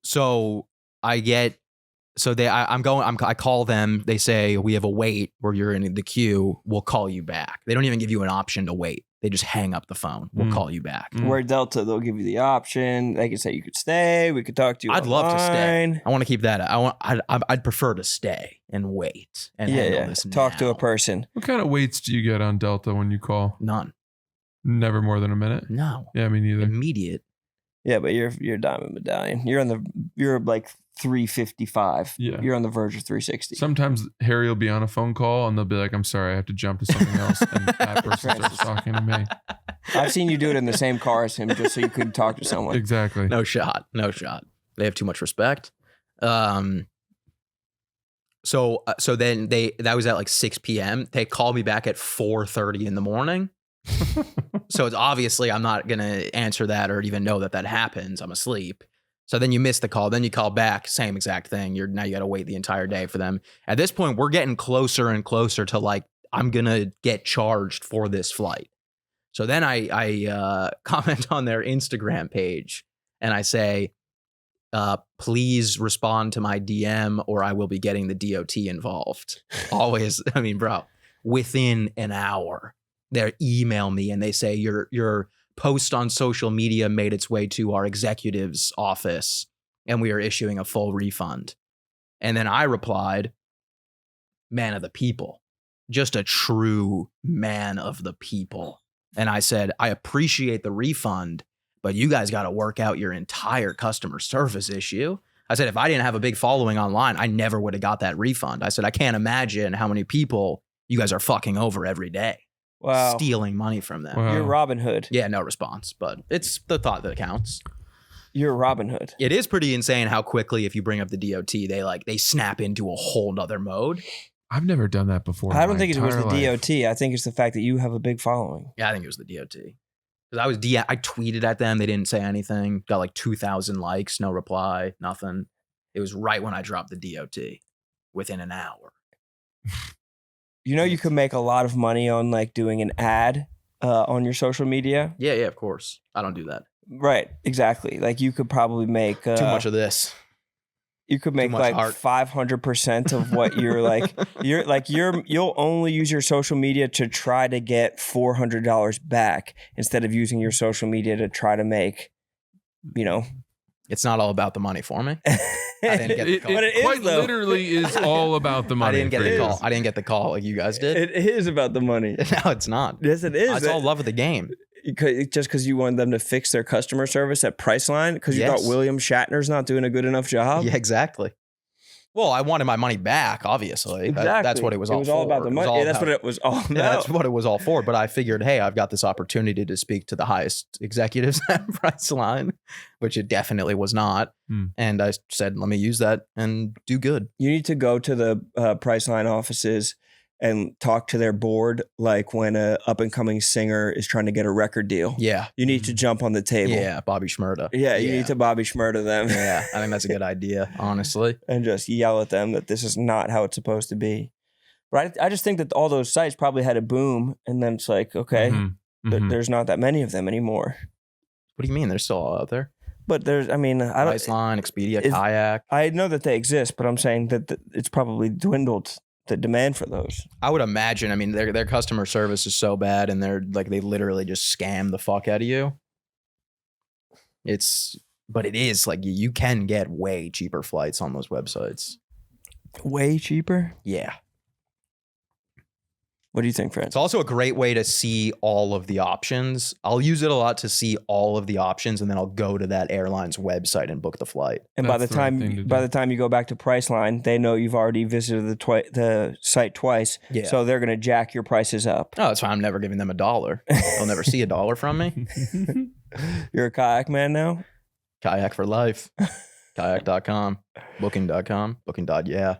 So I call them. They say, we have a wait where you're in the queue. We'll call you back. They don't even give you an option to wait. They just hang up the phone. We'll call you back. Where Delta, they'll give you the option. They can say you could stay. We could talk to you. I'd love to stay. online. I want to keep that. I'd prefer to stay and wait and handle this Talk to now. a person. What kind of waits do you get on Delta when you call? None. Never more than a minute? No. Yeah, me neither. Immediate. Yeah, but you're Diamond Medallion. You're like 355. Yeah. You're on the verge of 360. Sometimes Harry will be on a phone call and they'll be like, I'm sorry, I have to jump to something else. And that person starts talking to me. I've seen you do it in the same car as him just so you could talk to someone. Exactly. No shot. They have too much respect. So then that was at like 6 p.m. They called me back at 4:30 in the morning. So it's obviously I'm not going to answer that or even know that happens. I'm asleep. So then you miss the call. Then you call back, same exact thing. Now you got to wait the entire day for them. At this point, we're getting closer and closer to like, I'm going to get charged for this flight. So then I comment on their Instagram page and I say, please respond to my DM or I will be getting the DOT involved. Always, I mean, bro, within an hour, they email me and they say your post on social media made its way to our executive's office and we are issuing a full refund. And then I replied, man of the people, just a true man of the people. And I said, I appreciate the refund, but you guys got to work out your entire customer service issue. I said, if I didn't have a big following online, I never would have got that refund. I said, I can't imagine how many people you guys are fucking over every day. Wow. Stealing money from them. Wow. You're Robin Hood. Yeah, no response, but it's the thought that counts. You're Robin Hood. It is pretty insane how quickly, if you bring up the DOT, they snap into a whole nother mode. I've never done that before. I don't think it was the life. DOT. I think it's the fact that you have a big following. Yeah, I think it was the DOT. Because I tweeted at them. They didn't say anything. Got like 2,000 likes, no reply, nothing. It was right when I dropped the DOT within an hour. You know, you could make a lot of money on like doing an ad on your social media. Yeah, of course. I don't do that. Right. Exactly. Like you could probably make Too much of this. You could make much like art. 500% of what you'll only use your social media to try to get $400 back instead of using your social media to try to make, It's not all about the money for me. I didn't get the call. But it is, quite though. literally is all about the money. I didn't get the call. I didn't get the call like you guys did. It is about the money. No, it's not. Yes, it is. It's all love of the game. Just because you want them to fix their customer service at Priceline because you thought William Shatner's not doing a good enough job. Yeah, exactly. Well, I wanted my money back, obviously. Exactly. That's what it was all for. It was all about the money. Yeah, that's what it was all about. Yeah, that's what it was all for. But I figured, hey, I've got this opportunity to speak to the highest executives at Priceline, which it definitely was not. And I said, let me use that and do good. You need to go to the Priceline offices and talk to their board like when a up and coming singer is trying to get a record deal. Yeah. You need to jump on the table. Yeah. Bobby Shmurda. Yeah, you need to Bobby Shmurda them. Yeah. I think that's a good idea, honestly. And just yell at them that this is not how it's supposed to be. But I just think that all those sites probably had a boom, and then it's like, okay, there's not that many of them anymore. What do you mean? They're still all out there? But there's, I mean, I don't. Priceline, Expedia, Kayak. I know that they exist, but I'm saying that it's probably dwindled, the demand for those. I would imagine. I mean, their customer service is so bad, and they literally just scam the fuck out of you. But it is like you can get way cheaper flights on those websites. Way cheaper? Yeah. What do you think, Fred? It's also a great way to see all of the options. I'll use it a lot to see all of the options, and then I'll go to that airline's website and book the flight. And by the time you go back to Priceline, they know you've already visited the site twice. Yeah. So they're going to jack your prices up. Oh, that's why I'm never giving them $1. They'll never see $1 from me. You're a kayak man now? Kayak for life. Kayak.com. Booking.com. Booking.yeah.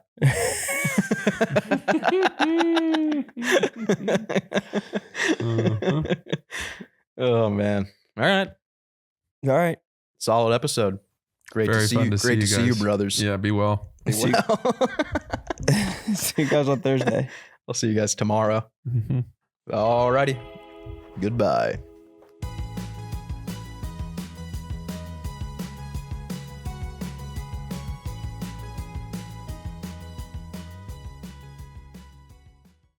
Oh man. All right. Solid episode. Great to see you. Great to see you, brothers. Yeah, be well. See you guys on Thursday. I'll see you guys tomorrow. All righty. Goodbye.